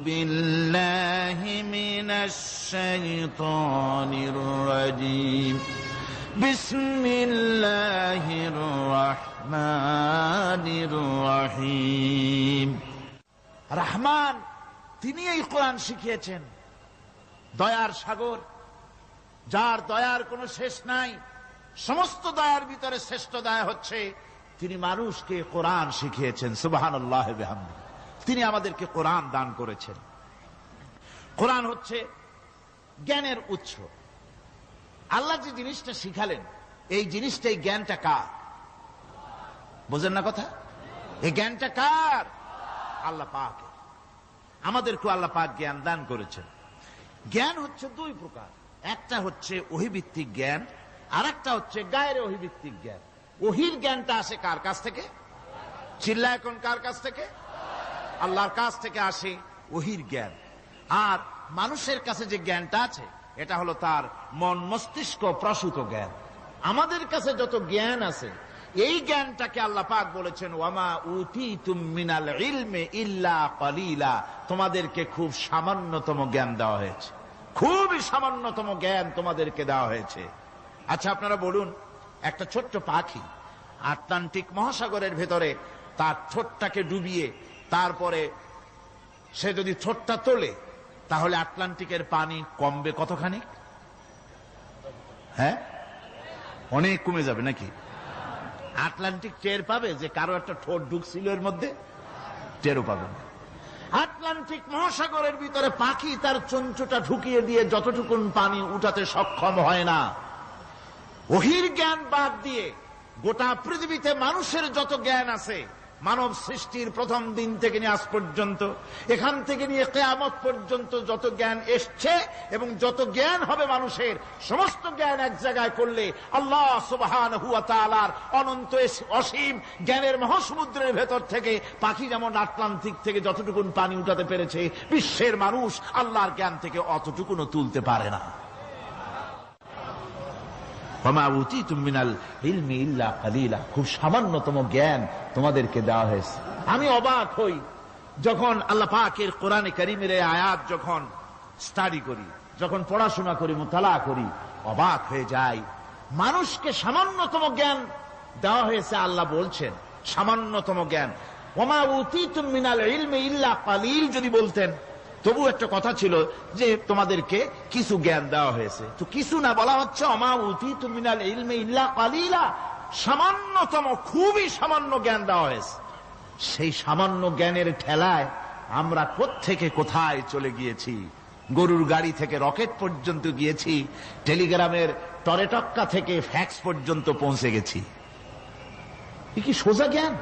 বিল্লাহি মিনাশ শাইতানির রাজীম বিসমিল্লাহির রহমানির রহিম। রহমান তিনি এই কোরআন শিখিয়েছেন, দয়ার সাগর, যার দয়ার কোনো শেষ নাই। সমস্ত দয়ার ভিতরে শ্রেষ্ঠ দয়া হচ্ছে তিনি মানুষকে কোরআন শিখিয়েছেন। সুবহানাল্লাহ ওয়া বিহামদিহি। তিনি আমাদেরকে কোরআন দান করেছেন। কোরআন হচ্ছে জ্ঞানের উৎস। আল্লাহ যে জিনিসটা শিখালেন, এই জিনিসটাই জ্ঞানটা কার? বোঝেন না কথা? এই জ্ঞানটা কার? আল্লাহ পাক। আমাদেরকে আল্লাহ পাক জ্ঞান দান করেছেন। জ্ঞান হচ্ছে দুই প্রকার, একটা হচ্ছে ওহীভিত্তিক জ্ঞান, আর একটা হচ্ছে গায়রে ওহীভিত্তিক জ্ঞান। ওহীর জ্ঞানটা আসে কার কাছ থেকে? চিল্লা এখন কার কাছ থেকে? আল্লাহর কাছ থেকে আসে ওহীর জ্ঞান। আর মানুষের কাছে যে জ্ঞানটা আছে এটা হলো তার মন মস্তিষ্ক প্রসূত জ্ঞান। আমাদের কাছে যত জ্ঞান আছে এই জ্ঞানটাকে আল্লাহ পাক বলেছেন ওয়ামা উতীতুম মিনাল ইলমি ইল্লা কালিলা। তোমাদেরকে খুব সামান্যতম জ্ঞান দেওয়া হয়েছে, খুবই সামান্যতম জ্ঞান তোমাদেরকে দেওয়া হয়েছে। আচ্ছা আপনারা বলুন, একটা ছোট্ট পাখি আটলান্টিক মহাসাগরের ভেতরে তার ঠোঁটটাকে ডুবিয়ে তারপরে সে যদি ঠোঁটটা তোলে তাহলে আটলান্টিকের পানি কমবে কতখানি? হ্যাঁ, অনেক কমে যাবে নাকি? আটলান্টিক টের পাবে যে কারো একটা ঠোঁট ঢুকছিল এর মধ্যে? টেরও পাবে না। আটলান্টিক মহাসাগরের ভিতরে পাখি তার চঞ্চুটা ঢুকিয়ে দিয়ে যতটুকুন পানি উঠাতে সক্ষম হয় না। ওহীর জ্ঞান বাদ দিয়ে গোটা পৃথিবীতে মানুষের যত জ্ঞান আছে, মানব সৃষ্টির প্রথম দিন থেকে নিয়ে আজ পর্যন্ত, এখান থেকে নিয়ে কিয়ামত পর্যন্ত যত জ্ঞান এসছে এবং যত জ্ঞান হবে মানুষের, সমস্ত জ্ঞান এক জায়গায় করলে আল্লাহ সুবহানাহু ওয়া তাআলার অনন্ত অসীম জ্ঞানের মহাসমুদ্রের ভেতর থেকে পাখি যেমন আটলান্টিক থেকে যতটুকুন পানি উঠাতে পেরেছে, বিশ্বের মানুষ আল্লাহর জ্ঞান থেকে অতটুকুনও তুলতে পারে না। ওয়ামা উতীতুম মিনাল ইলমি ইল্লা কালিলা। খুব সামান্যতম জ্ঞান তোমাদেরকে দেওয়া হয়েছে। আমি অবাক হই যখন আল্লাহ পাকের কোরআনে কারীমের এই আয়াত যখন স্টাডি করি, যখন পড়াশোনা করি, মুতালা করি, অবাক হয়ে যাই। মানুষকে সামান্যতম জ্ঞান দেওয়া হয়েছে। আল্লাহ বলছেন সামান্যতম জ্ঞান। ওয়ামা উতীতুম মিনাল ইলমি ইল্লা কালিল যদি বলতেন তবু একটা কথা ছিল যে তোমাদেরকে কিছু জ্ঞান দেওয়া হয়েছে, তো কিছু না, বলা হচ্ছে ওমা উতীতুম মিনাল ইলমি ইল্লা কালিলা। সামান্যতম, খুবই সামান্য জ্ঞান দেওয়া হয়েছে। সেই সামান্য জ্ঞানের ঠেলায় আমরা কোত্থেকে কোথায় চলে গিয়েছি। গরুর গাড়ি থেকে রকেট পর্যন্ত গিয়েছি, টেলিগ্রামের টরেটক্কা থেকে ফ্যাক্স পর্যন্ত পৌঁছে গেছি। কি সোজা জ্ঞান!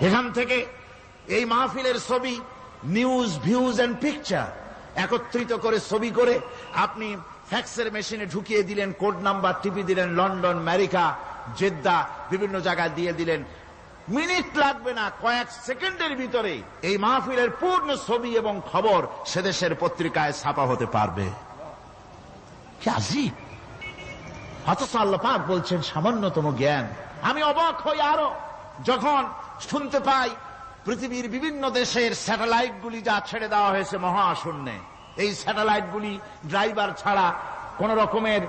এখান থেকে এই মাহফিলের ছবি, নিউজ, ভিউজ এন্ড পিকচার একত্রিত করে ছবি করে আপনি ফ্যাক্সের মেশিনে ঢুকিয়ে দিলেন, কোড নাম্বার টিপি দিলেন, লন্ডন, আমেরিকা, জেদ্দা, বিভিন্ন জায়গায় দিয়ে দিলেন। মিনিট লাগবে না, কয়েক সেকেন্ডের ভিতরে এই মাহফিলের পূর্ণ ছবি এবং খবর সে দেশের পত্রিকায় ছাপা হতে পারবে। কি আজীব! অথচ আল্লাহ পাক বলছেন সামান্যতম জ্ঞান। আমি অবাক হই আরো যখন শুনতে পাই পৃথিবীর বিভিন্ন দেশের স্যাটেলাইটগুলি যা ছেড়ে দেওয়া হয়েছে মহাশূন্যে, এই স্যাটেলাইটগুলি ড্রাইভার ছাড়া, কোন রকমের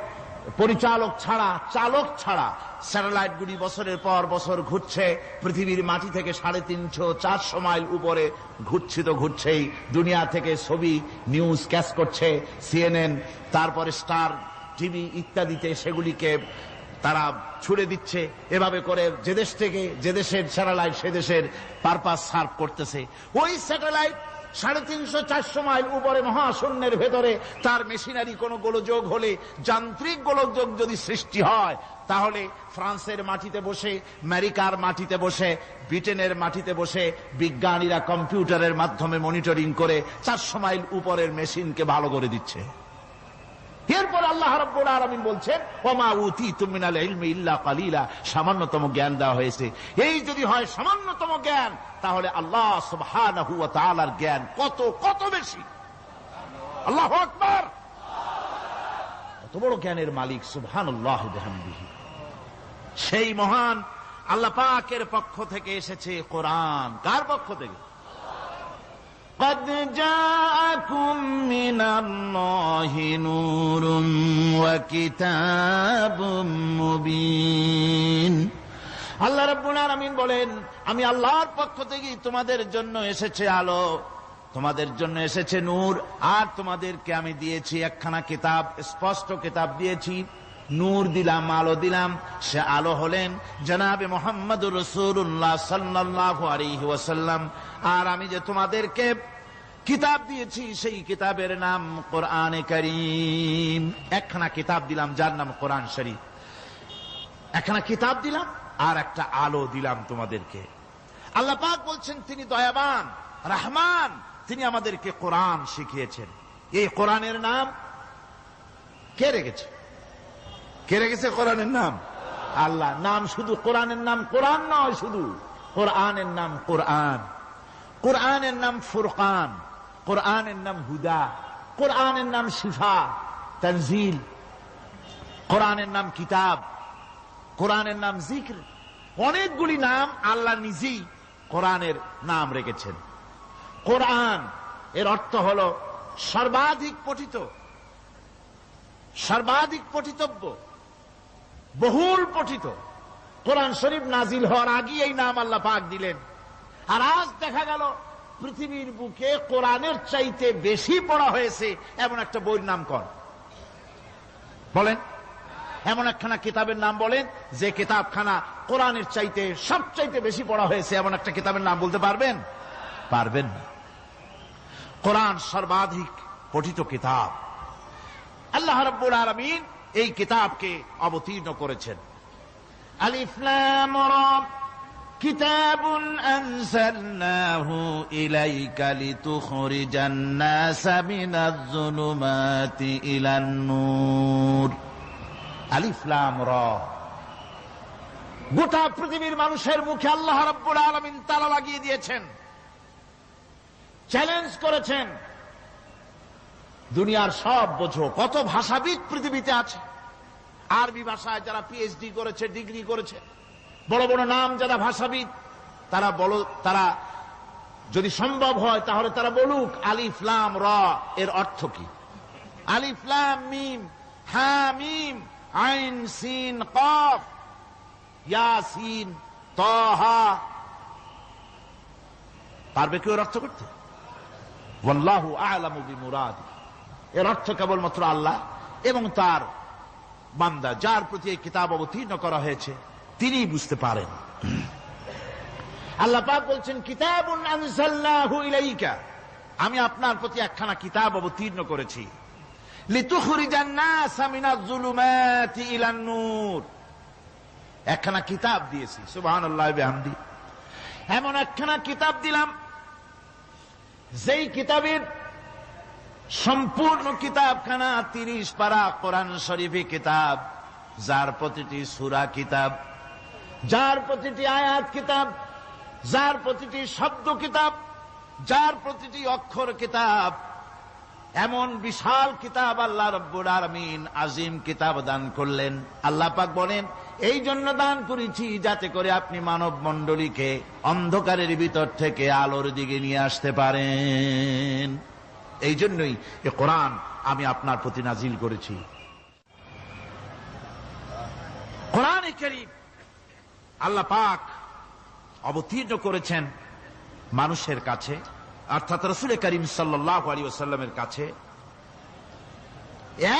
পরিচালক ছাড়া, চালক ছাড়া স্যাটেলাইটগুলি বছরের পর বছর ঘুরছে, পৃথিবীর মাটি থেকে 350-400 মাইল উপরে ঘুরছে, তো ঘুরছেই। দুনিয়া থেকে ছবি, নিউজ ক্যাচ করছে, সিএনএন, তারপরে স্টার টিভি ইত্যাদিতে সেগুলিকে তারা ছুড়ে দিচ্ছে। এভাবে করে যে দেশ থেকে যে দেশের স্যাটেলাইট সে দেশের পারপাস সার্ভ করতেছে। ওই স্যাটেলাইট 350-400 মাইল উপরে মহাশূন্যের ভেতরে তার মেশিনারি কোন গোলযোগ হলে, যান্ত্রিক গোলযোগ যদি সৃষ্টি হয়, তাহলে ফ্রান্সের মাটিতে বসে, আমেরিকার মাটিতে বসে, ব্রিটেনের মাটিতে বসে বিজ্ঞানীরা কম্পিউটারের মাধ্যমে মনিটরিং করে 400 মাইল উপরের মেশিনকে ভালো করে দিচ্ছে। এরপর আল্লাহ রাব্বুল আলামিন বলছেন ওমা উতীতুম মিনাল ইলমি ইল্লা কালিলা। সামান্যতম জ্ঞান দেওয়া হয়েছে। এই যদি হয় সামান্যতম জ্ঞান, তাহলে আল্লাহ সুবহানাহু ওয়া তাআলার জ্ঞান কত কত বেশি। আল্লাহু আকবার! কত বড় জ্ঞানের মালিক সুবহানাল্লাহি ওয়া বিহামদিহি। সেই মহান আল্লাহ পাকের পক্ষ থেকে এসেছে কোরআন। কার পক্ষ থেকে? قد جاء জাআকুম মিনাল্লাহি নূরুন ওয়া কিতাবুম মুবিন। আল্লাহ রাব্বুল আলামিন বলেন, আমি আল্লাহর পক্ষ থেকে তোমাদের জন্য এসেছে আলো, তোমাদের জন্য এসেছে নূর, আর তোমাদেরকে আমি দিয়েছি একখানা কিতাব, স্পষ্ট কিতাব দিয়েছি, নূর দিলাম, আলো দিলাম। সে আলো হলেন জনাবে মুহাম্মদুর রাসূলুল্লাহ সাল্লাল্লাহু আলাইহি ওয়াসাল্লাম। আর আমি যে তোমাদেরকে কিতাব দিয়েছি সেই কিতাবের নাম কোরআনে কারীম। একখানা কিতাব দিলাম যার নাম কোরআন শরীফ, একখানা কিতাব দিলাম আর একটা আলো দিলাম তোমাদেরকে। আল্লাহ পাক বলছেন তিনি দয়াবান রহমান, তিনি আমাদেরকে কোরআন শিখিয়েছেন। এই কোরআনের নাম কে রেখেছে? কে রেখেছে কোরআনের নাম? আল্লাহ। নাম শুধু কোরআনের নাম কোরআন নয়, শুধু কোরআনের নাম কোরআন, কোরআনের নাম ফুরকান, কোরআনের নাম হুদা, কোরআনের নাম শিফা তানজিল, কোরআনের নাম কিতাব, কোরআনের নাম জিক্র। অনেকগুলি নাম আল্লাহ নিজেই কোরআনের নাম রেখেছেন। কোরআন এর অর্থ হল সর্বাধিক পঠিত, সর্বাধিক পঠিতব্য, বহুল পঠিত। কোরআন শরীফ নাজিল হওয়ার আগে এই নাম আল্লাহ পাক দিলেন। আর আজ দেখা গেল পৃথিবীর বুকে কোরআনের চাইতে বেশি পড়া হয়েছে এমন একটা বইয়ের নাম কোন? বলেন, এমন একখানা কিতাবের নাম বলেন যে কিতাবখানা কোরআনের চাইতে সবচাইতে বেশি পড়া হয়েছে, এমন একটা কিতাবের নাম বলতে পারবেন? পারবেন না। কোরআন সর্বাধিক পঠিত কিতাব। আল্লাহ রাব্বুল আলামিন এই কিতাবকে অবতীর্ণ করেছেন। আলিফ লাম রা কিতাবুন আনজালনাহু ইলাইকা লিতুখরিজান নাসা মিনাজ-যুলুমাতি ইলান-নূর। আলিফ লাম রা। গোটা পৃথিবীর মানুষের মুখে আল্লাহ রাব্বুল আলামিন তালা লাগিয়ে দিয়েছেন, চ্যালেঞ্জ করেছেন, দুনিয়ার সব বোঝো। কত ভাষাবিদ পৃথিবীতে আছে, আরবি ভাষায় যারা পিএইচডি করেছে, ডিগ্রি করেছে, বড় বড় নাম যারা ভাষাবিদ, তারা বলো, তারা যদি সম্ভব হয় তাহলে তারা বলুক আলিফ লাম রা এর অর্থ কি। আলিফ লাম মিম হা মিম আইন সিন কফ ইয়াসিন তাহা, পারবে কেউ এর অর্থ করতে? ওয়াল্লাহু আ'লামু বিমুরাদি। এর অর্থ কেবলমাত্র আল্লাহ এবং তার বান্দা, যার প্রতি এই কিতাব অবতীর্ণ করা হয়েছে, তিনিই বুঝতে পারেন। আল্লাহ পাক বলছেন কিতাবুন আনজালনাহু ইলাইকা, আমি আপনার প্রতি একখানা কিতাব অবতীর্ণ করেছি, লিতুখরিজান নাসা মিনাজ-যুলুমাতি ইলান-নূর। একখানা কিতাব দিয়েছি, সুবহানাল্লাহি বিহামদি। এমন একখানা কিতাব দিলাম যেই কিতাবের সম্পূর্ণ কিতাবখানা 30 পারা কোরআন শরীফে কিতাব, যার প্রতিটি সূরা কিতাব, যার প্রতিটি আয়াত কিতাব, যার প্রতিটি শব্দ কিতাব, যার প্রতিটি অক্ষর কিতাব। এমন বিশাল কিতাব আল্লাহ রাব্বুল আলামিন আজিম কিতাব দান করলেন। আল্লাহ পাক বলেন এই জন্য দান করেছি যাতে করে আপনি মানব মণ্ডলীকে অন্ধকারের ভিতর থেকে আলোর দিকে নিয়ে আসতে পারেন। এই জন্যই এই কোরআন আমি আপনার প্রতি নাজিল করেছি। কোরআনে কারীম আল্লাহ পাক অবতীর্ণ করেছেন মানুষের কাছে, অর্থাৎ রাসূল করিম সাল্লাল্লাহু আলাইহি ওয়াসাল্লামের কাছে।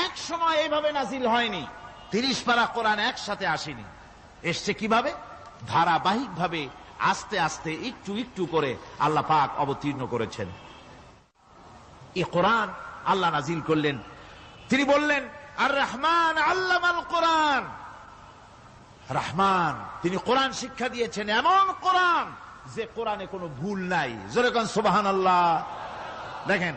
এক সময় এইভাবে নাজিল হয়নি, 30 পারা কোরআন একসাথে আসেনি। এসছে কিভাবে? ধারাবাহিক ভাবে, আস্তে আস্তে, একটু একটু করে আল্লাহ পাক অবতীর্ণ করেছেন। এই কোরআন আল্লাহ নাজিল করলেন। তিনি বললেন আর রহমান আল্লামাল কোরআন। রহমান, তিনি কোরআন শিক্ষা দিয়েছেন, এমন কোরআন যে কোরআনে কোনো ভুল নাই। জোরে কোন সুবহানাল্লাহ। দেখেন,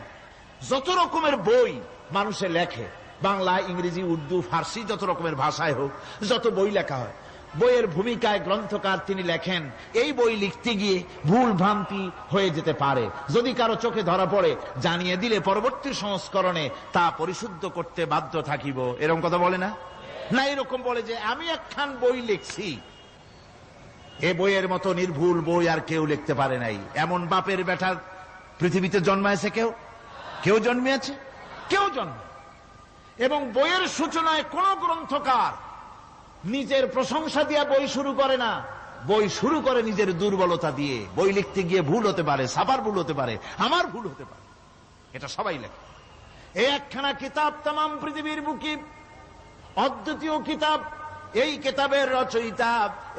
যত রকমের বই মানুষে লেখে, বাংলা, ইংরেজি, উর্দু, ফার্সি, যত রকমের ভাষায় হোক, যত বই লেখা হয়, বইয়ের ভূমিকায় গ্রন্থকার তিনি লেখেন এই বই লিখতে গিয়ে ভুল ভ্রান্তি হয়ে যেতে পারে। যদি কারো চোখে ধরা পড়ে জানিয়ে দিলে পরবর্তী সংস্করণে তা পরিশুদ্ধ করতে বাধ্য থাকিব। এরকম কথা বলে না? না, এরকম বলে যে আমি একখান বই লিখছি, এ বইয়ের মতো নির্ভুল বই আর কেউ লিখতে পারে নাই। এমন বাপের বেটার পৃথিবীতে জন্মাইছে কেউ? কেউ জন্মিয়েছে? কেউ জন্ম। এবং বইয়ের সূচনায় কোন গ্রন্থকার নিজের প্রশংসা দিয়ে বই শুরু করে না, বই শুরু করে নিজের দুর্বলতা দিয়ে। বই লিখতে গিয়ে ভুল হতে পারে, ছাপার ভুল হতে পারে, আমার ভুল হতে পারে, এটা সবাই লেখে। এই একখানা কিতাব তামাম পৃথিবীর বুকে অদ্বিতীয় কিতাব। এই কিতাবের রচয়িতা,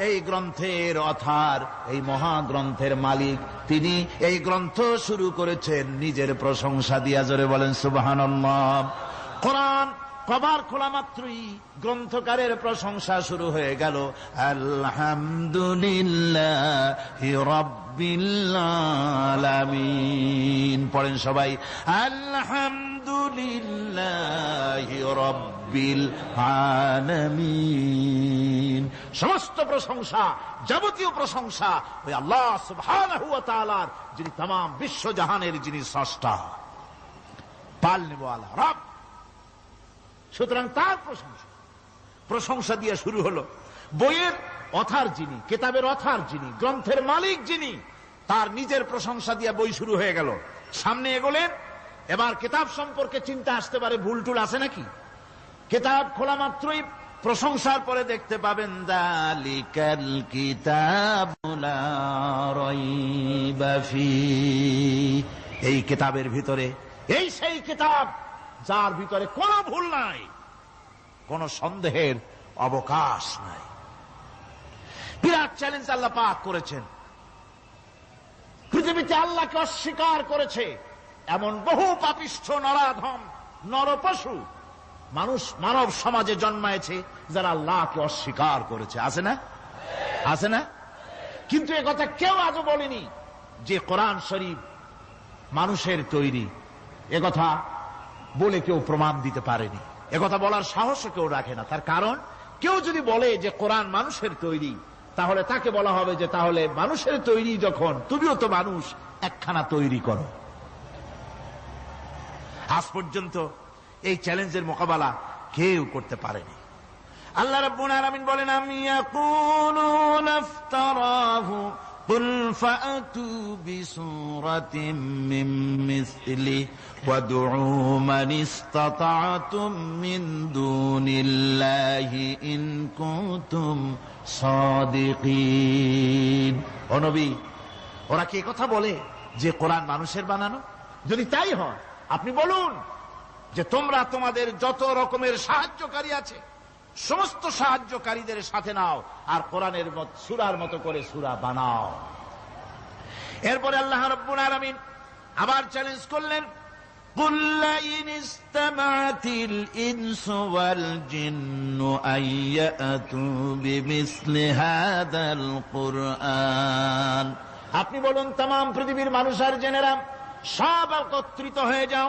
এই গ্রন্থের অথার, এই মহাগ্রন্থের মালিক, তিনি এই গ্রন্থ শুরু করেছেন নিজের প্রশংসা দিয়া। জোরে বলেন সুবহানাল্লাহ। কোরআন কভার খোলা মাত্রই গ্রন্থকারের প্রশংসা শুরু হয়ে গেল। আলহামদুলিল্লাহি রাব্বিল আলামিন। পড়েন সবাই, আলহামদুলিল্লাহি রাব্বিল আলামিন। সমস্ত প্রশংসা, যাবতীয় প্রশংসা ওই আল্লাহ সুবহানাহু ওয়া তাআলার, যিনি तमाम বিশ্ব জাহানের যিনি স্রষ্টা, পালনেওয়ালা রব। সুতরাং তার প্রশংসা দিয়ে শুরু হলো। বইয়ের অথার যিনি, কিতাবের অথার যিনি, গ্রন্থের মালিক যিনি, তার নিজের প্রশংসা দিয়ে বই শুরু হয়ে গেল। সামনে এগোলেন, এবার কিতাব সম্পর্কে চিন্তা আসতে পারে ভুল টুল আছে নাকি। কিতাব খোলা মাত্রই প্রশংসার পরে দেখতে পাবেন যালিকাল কিতাবু লা রাইবা ফীহি। এই কিতাবের ভিতরে, এই সেই কিতাব যার ভিতরে কোনো ভুল নাই, কোনো সন্দেহের অবকাশ নাই। বিরাট চ্যালেঞ্জ আল্লাহ পাক করেছেন। পৃথিবীতে আল্লাহকে অস্বীকার করেছে এমন বহু পাপিষ্ঠ নরাধম নরপশু মানুষ মানব সমাজে জন্মায়েছে যারা আল্লাহকে অস্বীকার করেছে। আছে না? আছে না? কিন্তু একথা কেউ আজও বলেনি যে কোরআন শরীফ মানুষের তৈরি। একথা বলে কেউ প্রমাণ দিতে পারেনি, একথা বলার সাহসও কেউ রাখে না। তার কারণ, কেউ যদি বলে যে কোরআন মানুষের তৈরি, তাহলে তাকে বলা হবে যে তাহলে মানুষের তৈরি যখন, তুমিও তো মানুষ, একখানা তৈরি করো। আজ পর্যন্ত এই চ্যালেঞ্জের মোকাবেলা কেউ করতে পারেনি। আল্লাহ রাব্বুল আলামিন বলেন, আমি ইয়াকুলুনা ইফতারাহু কুল ফাআতু বিসূরাতিন মিন মিসলিহি ওয়াদউ মান ইসতাতা'তুম মিন দুনিল্লাহি ইন কুনতুম সাদিকিন। ও নবী, ওরা কি কথা বলে যে কোরআন মানুষের বানানো? যদি তাই হয়, আপনি বলুন যে তোমরা তোমাদের যত রকমের সাহায্যকারী আছে সমস্ত সাহায্যকারীদের সাথে নাও আর কোরআনের সূরার মতো করে সূরা বানাও। এরপরে আল্লাহ রাব্বুল আলামিন আবার চ্যালেঞ্জ করলেন, কুল ইন ইসতামা'তিল ইনসু ওয়াল জিন্নু আইয়াতু বিমিসলি হাযাল কুরআন। আপনি বলুন, तमाम পৃথিবীর মানুষ আর জেনেরা সব একত্রিত হয়ে যাও,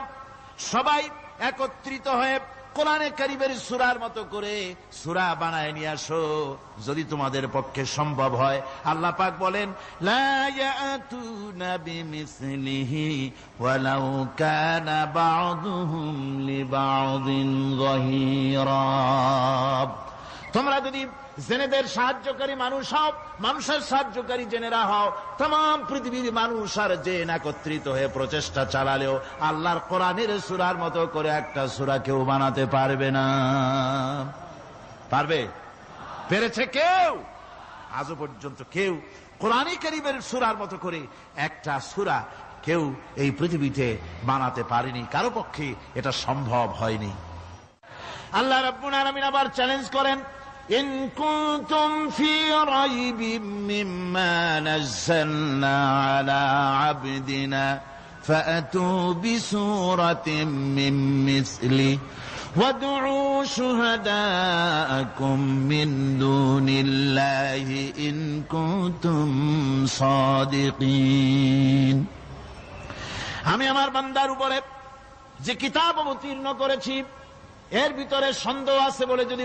সবাই একত্রিত হয়ে কোরআনে কারীমের সূরার মতো করে সূরা বানায় নিয়ে আসো যদি তোমাদের পক্ষে সম্ভব হয়। আল্লাহ পাক বলেন, লা ইয়াতুনা বিমিসলিহি ওয়ালাউ কানা বা'দুহুম লিবা'দিন যাহিরা। তোমরা যদি জেনেদের সাহায্যকারী মানুষ হও, মানুষের সাহায্যকারী জেনেরা হও, तमाम পৃথিবীর মানুষ আর জেন একত্রিত হয়ে প্রচেষ্টা চালালেও আল্লাহর কোরআনের সূরার মতো করে একটা সূরা কেউ বানাতে পারবে না। পারবে? পেরেছে কেউ? আজও পর্যন্ত কেউ কোরআনে কারীমের সূরার মতো করে একটা সূরা কেউ এই পৃথিবীতে বানাতে পারেনি, কারো পক্ষে এটা সম্ভব হয়নি। আল্লাহ রাব্বুল আলামিন আবার চ্যালেঞ্জ করেন, ইন কুনতুম ফি রাইবিম মিম্মা নাযালনা আলা আবদিনা ফাআতু বিসূরাতিন মিন মিসলিহি ওয়াদউ শুহাদাআকুম মিন দুনিল্লাহি ইন কুনতুম সাদিকিন। আমি আমার বান্দার উপরে যে কিতাব অবতীর্ণ করেছি এর ভিতরে সন্দেহ আছে বলে যদি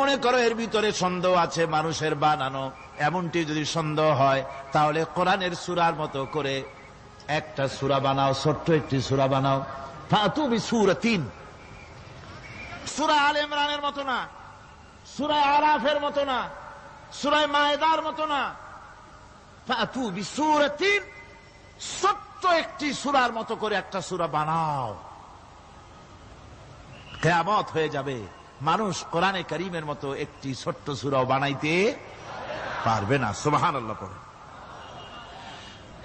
মনে করো এর ভিতরে সন্দেহ আছে মানুষের বানানো, এমনটি যদি সন্দেহ হয়, তাহলে কোরআনের সূরার মতো করে একটা সূরা বানাও, ছোট্ট একটি সূরা বানাও। ফাতু বিসূরাতিন, সূরা আলে ইমরানের মতো না, সূরা আরাফের মতো না, সূরা মায়েদার মতো না। ফাতু বিসূরাতিন, ছোট্ট ছোট্ট একটি সূরার মতো করে একটা সূরা বানাও। কিয়ামত হয়ে যাবে, মানুষ কোরআনে কারীমের মতো একটি ছোট্ট সূরাও বানাইতে পারবে না। সুবহানাল্লাহ পড়ে।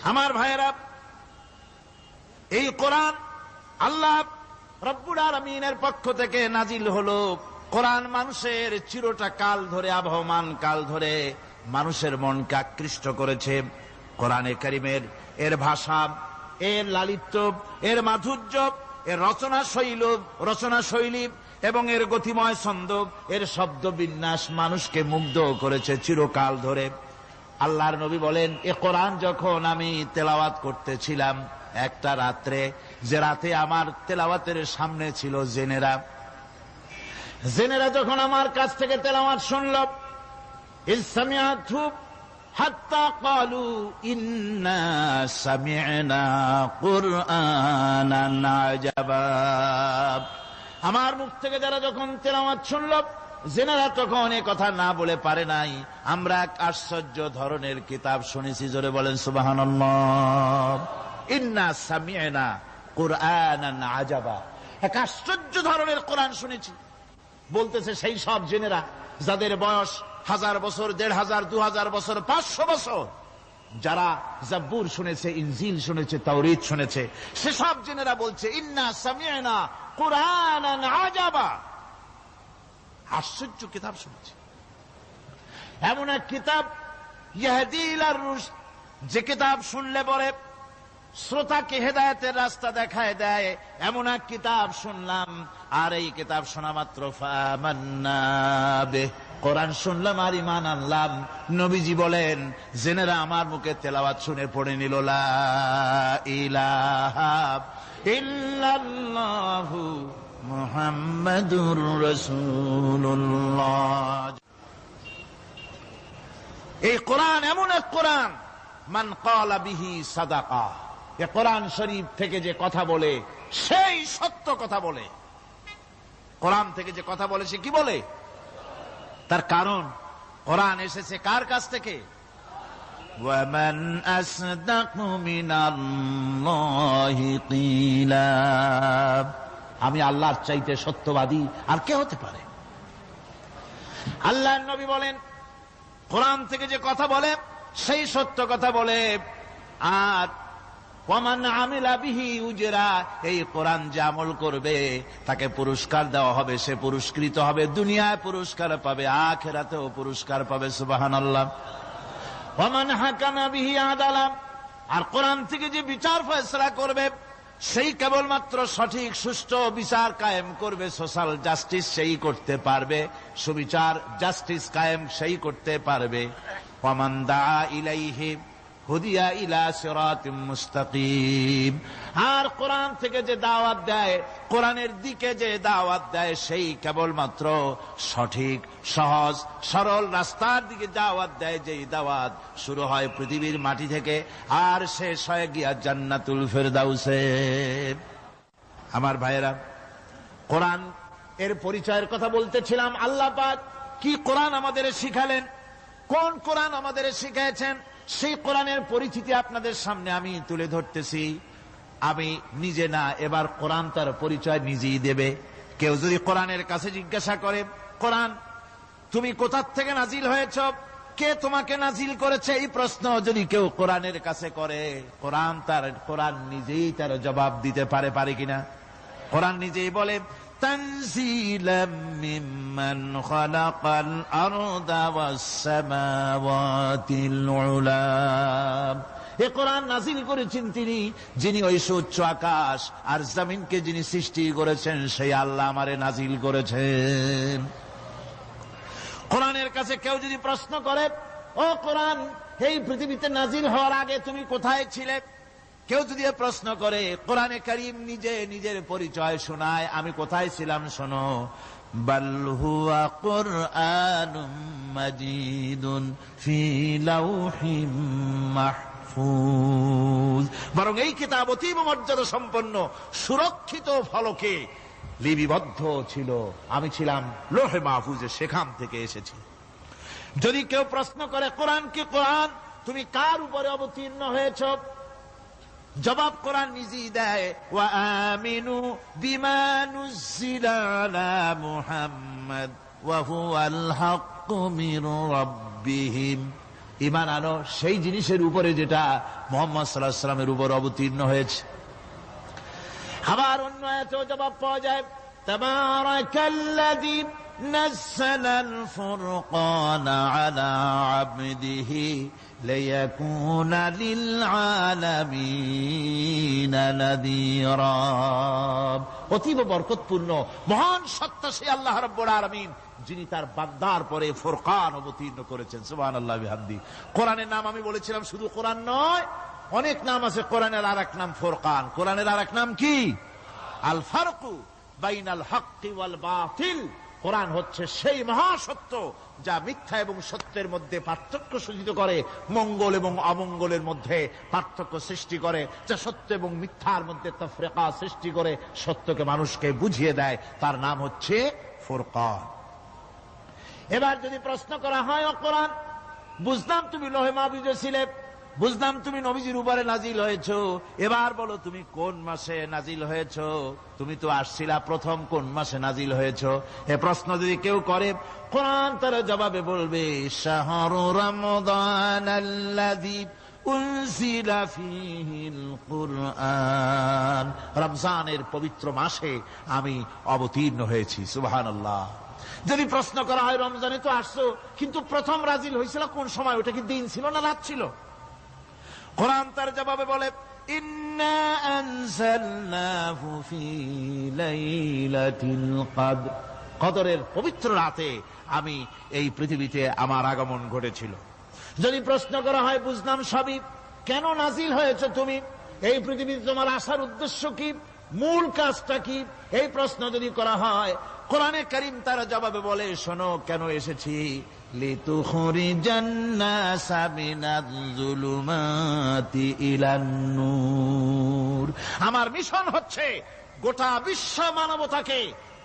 আমার ভাইয়েরা, এই কোরআন আল্লাহ রব্বুল আলামিনের পক্ষ থেকে নাজিল হলো। কোরআন মানুষের চিরটা কাল ধরে, আবহমান কাল ধরে মানুষের মনকে আকৃষ্ট করেছে। কোরআনে কারীমের এর ভাষা, এর লালিত্য, এর মাধুর্য, এর রচনা শৈলী এবং এর গতিময় ছন্দ, এর শব্দ বিন্যাস মানুষকে মুগ্ধ করেছে চিরকাল ধরে। আল্লাহর নবী বলেন, এ কোরআন যখন আমি তেলাওয়াত করতেছিলাম একটা রাত্রে, যে রাতে আমার তেলাওয়াতের সামনে ছিল জেনেরা যখন আমার কাছ থেকে তেলাওয়াত শুনল, ইসসামিআতু হাত্তা ক্বালু ইন্না সামি'না কুরআনান আজাবা। আমার মুখ থেকে যারা যখন তেলাওয়াত শুনল, জেনারা তখন এ কথা না বলে পারে নাই, আমরা এক আশ্চর্য ধরনের কিতাব শুনেছি। জোরে বলেন সুবহানাল্লাহ। ইন্না সামি'না কুরআনান আজাবা, এক আশ্চর্য ধরনের কোরআন শুনেছি। বলতেছে সেই সব জেনেরা যাদের বয়স 1000 বছর, 1500, 2000 বছর, 500 বছর, যারা জাব্বুর শুনেছে, ইনজিল শুনেছে, তাওরীত শুনেছে, সেসব জেনেরা বলছে ইন্না সামি'না কুরআনান আজাবা, আশ্চর্য কিতাব শুনেছি। এমন এক কিতাব ইয়াহদি ইলার রুশদ, যে কিতাব শুনলে পরে শ্রোতাকে হেদায়েতের রাস্তা দেখায় দেয়, এমন এক কিতাব শুনলাম। আর এই কিতাব শোনা মাত্র ফামান্না বিহি, কোরআন শুনলাম আর ঈমান আনলাম। নবীজি বলেন, জেনেরা আমার মুখে তেলাওয়াত শুনে পড়ে নিল লা ইলাহা ইল্লাল্লাহু মুহাম্মাদুর রাসূলুল্লাহ। এই কোরআন এমন এক কোরআন, মান ক্বালা বিহি সাদাকা, এ কোরআন শরীফ থেকে যে কথা বলে সেই সত্য কথা বলে। কোরআন থেকে যে কথা বলে সে কি বলে? তার কারণ কোরআন এসেছে কার কাছ থেকে? ওয়ামান আসদাকু মিনাল্লাহি কিলা, আমি আল্লাহর চাইতে সত্যবাদী আর কে হতে পারে? আল্লাহর নবী বলেন, কোরআন থেকে যে কথা বলে সেই সত্য কথা বলে। আর ওয়ামান আমিলা বিহি উজরা, এই কোরআন যে আমল করবে তাকে পুরস্কার দেওয়া হবে, সে পুরস্কৃত হবে, দুনিয়ায় পুরস্কার পাবে, আখিরাতেও পুরস্কার পাবে। সুবহানাল্লাহ। ওয়ামান হাকামা বিহি আদালা, আর কোরআন থেকে যে বিচার ফয়সালা করবে সেই কেবলমাত্র সঠিক সুষ্ঠু বিচার কায়েম করবে, সোশ্যাল জাস্টিস সেই করতে পারবে, সুবিচার জাস্টিস কায়েম সেই করতে পারবে। ওয়ামান দাআ ইলাইহি হুদিয়া ইলা সিরাতিম মুস্তাকিম, আর কোরআন থেকে যে দাওয়াত দেয়, কোরআনের দিকে যে দাওয়াত দেয় সেই কেবলমাত্র সঠিক সহজ সরল রাস্তার দিকে দাওয়াত দেয়, যেই দাওয়াত শুরু হয় পৃথিবীর মাটি থেকে আর শেষ হয় গিয়া জান্নাতুল ফেরদাউসে। আমার ভাইয়েরা, কোরআন এর পরিচয়ের কথা বলতেছিলাম। আল্লাহ পাক কি কোরআন আমাদের শিখালেন, কোন কোরআন আমাদের শিখিয়েছেন, সেই কোরআনের পরিচিতি আপনাদের সামনে আমি তুলে ধরতেছি। আমি নিজে না, এবার কোরআন তার পরিচয় নিজেই দেবে। কেউ যদি কোরআনের কাছে জিজ্ঞাসা করে, কোরআন তুমি কোথা থেকে নাজিল হয়েছ, কে তোমাকে নাজিল করেছে, এই প্রশ্ন যদি কেউ কোরআনের কাছে করে, কোরআন নিজেই তার জবাব দিতে পারে কিনা? কোরআন নিজেই বলে, তানজিলাম মিম্মান খালাকাল আরদা ওয়াস সামাওয়াতিল উলা, এ কোরআন নাজিল করেছেন তিনি, যিনি ওই সুউচ্চ আকাশ আর জমিনকে যিনি সৃষ্টি করেছেন, সেই আল্লাহ আমারে নাজিল করেছেন। কোরআনের কাছে কেউ যদি প্রশ্ন করে, ও কোরআন, এই পৃথিবীতে নাজিল হওয়ার আগে তুমি কোথায় ছিলে, কেউ যদি প্রশ্ন করে, কোরআনে কারীম নিজে নিজের পরিচয় শোনায়, আমি কোথায় ছিলাম শোনো। বাল হুয়া কুরআনুম মাজিদুন ফি লাউহিম মাহফুজ, বরং এই কিতাব অতীব মর্যাদা সম্পন্ন সুরক্ষিত ফলকে লিপিবদ্ধ ছিল, আমি ছিলাম লৌহে মাহফুজে, সেখান থেকে এসেছি। যদি কেউ প্রশ্ন করে, কোরআন কি, কোরআন তুমি কার উপরে অবতীর্ণ হয়েছ, জবাব কোরআন নিজেই দেয়, ওয়া আমিনু বিমা নুযিলা আলা মুহাম্মাদ ওয়া হুয়াল হাক্কু মির রাব্বিহিম। ঈমান আনো সেই জিনিসের উপরে যেটা মুহাম্মদ সাল্লাল্লাহু আলাইহি ওয়াসাল্লামের উপর অবতীর্ণ হয়েছে। আবার অন্য আয়াতেও জবাব পাওয়া যায়, তাবারাকাল্লাযী নাযালাল ফুরকানা আলা আবদিহি লিয়াকুনা লিল আলামিনা নাযীরা। অতীব বরকতপূর্ণ মহান সত্তা সেই আল্লাহ রাব্বুল আলামিন, যিনি তার বান্দার পরে ফুরকান অবতীর্ণ করেছেন। সুবহানাল্লাহি বিহামদি। কোরআনের নাম আমি বলেছিলাম শুধু কোরআন নয়, অনেক নাম আছে। কোরআনের আর এক নাম ফুরকান। কোরআনের আর এক নাম কি? আল ফারকু বাইনাল হাক্কি ওয়াল বাতিল। কোরআন হচ্ছে সেই মহাসত্য যা মিথ্যা এবং সত্যের মধ্যে পার্থক্য সূচিত করে, মঙ্গল এবং অমঙ্গলের মধ্যে পার্থক্য সৃষ্টি করে, যা সত্য এবং মিথ্যার মধ্যে তাফরিকা সৃষ্টি করে, সত্যকে মানুষকে বুঝিয়ে দেয়। তার নাম হচ্ছে ফুরকান। এবার যদি প্রশ্ন করা হয়, ও কোরআন, বুঝলাম তুমি লৌহে মাহফুজে ছিলে, বুঝলাম তুমি নবীজির উপরে নাজিল হয়েছ, এবার বলো তুমি কোন মাসে নাজিল হয়েছ? তুমি তো আসছিলা প্রথম কোন মাসে নাজিল হয়েছ? এ প্রশ্ন যদি কেউ করে, কোরআন তার জবাবে বলবে, শাহরু রমাদানাল্লাযী উনজিলা ফীহিল কুরআন। রমজানের পবিত্র মাসে আমি অবতীর্ণ হয়েছি। সুবহানাল্লাহ। যদি প্রশ্ন করা হয়, রমজানে তো আসছো, কিন্তু প্রথম নাজিল হয়েছিল কোন সময়? ওটা কি দিন ছিল না রাত ছিল? কোরআন তার জবাবে বলে, ইন্না আনজালনাহু ফী লাইলাতিল কদর। কদরের পবিত্র রাতে আমি এই পৃথিবীতে আমার আগমন ঘটেছিল। যদি প্রশ্ন করা হয়, বুঝলাম সবই, কেন নাজিল হয়েছে তুমি? এই পৃথিবীতে তোমার আসার উদ্দেশ্য কি? মূল কাজটা কি? এই প্রশ্ন যদি করা হয়, কোরআনে কারীম তার জবাবে বলে, শোনো কেন এসেছি। লিতুখরিজান নাসা মিনাজ যুলুমাতি ইলান নূর। আমার মিশন হচ্ছে গোটা বিশ্ব মানবতাকে